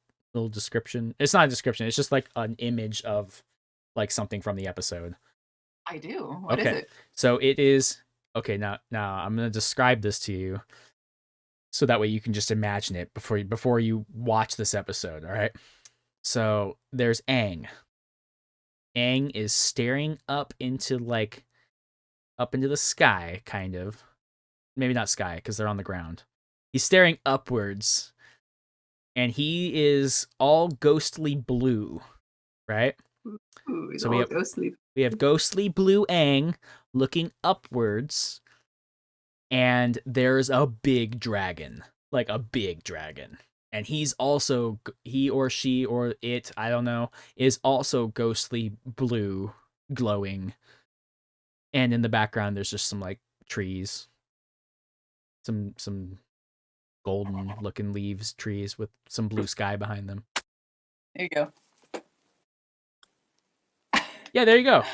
description? It's not a description. It's just like an image of like something from the episode. I do. What is it? So it is okay. Now I'm gonna describe this to you, so that way you can just imagine it before you watch this episode. All right. So there's Aang. Aang is staring up into the sky, kind of. Maybe not sky, because they're on the ground. He's staring upwards, and he is all ghostly blue, right? Ooh, so we have ghostly blue Aang looking upwards, and there's a big dragon, like a big dragon. And he or she or it, I don't know, is also ghostly blue, glowing. And in the background, there's just some like trees, some golden looking leaves, trees with some blue sky behind them. There you go. Yeah, there you go.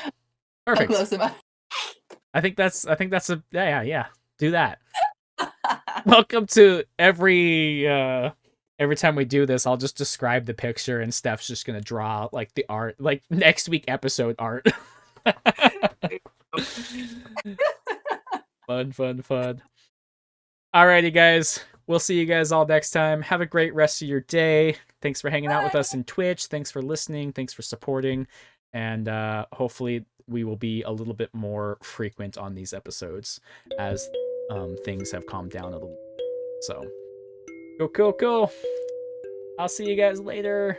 Perfect. How close am I? I think that's a yeah. Do that. Welcome to every time we do this, I'll just describe the picture, and Steph's just gonna draw like the art, like next week episode art. Fun. Alrighty, guys. We'll see you guys all next time. Have a great rest of your day. Thanks for hanging out with us in Twitch. Thanks for listening. Thanks for supporting. And hopefully we will be a little bit more frequent on these episodes as things have calmed down a little. So, cool. I'll see you guys later.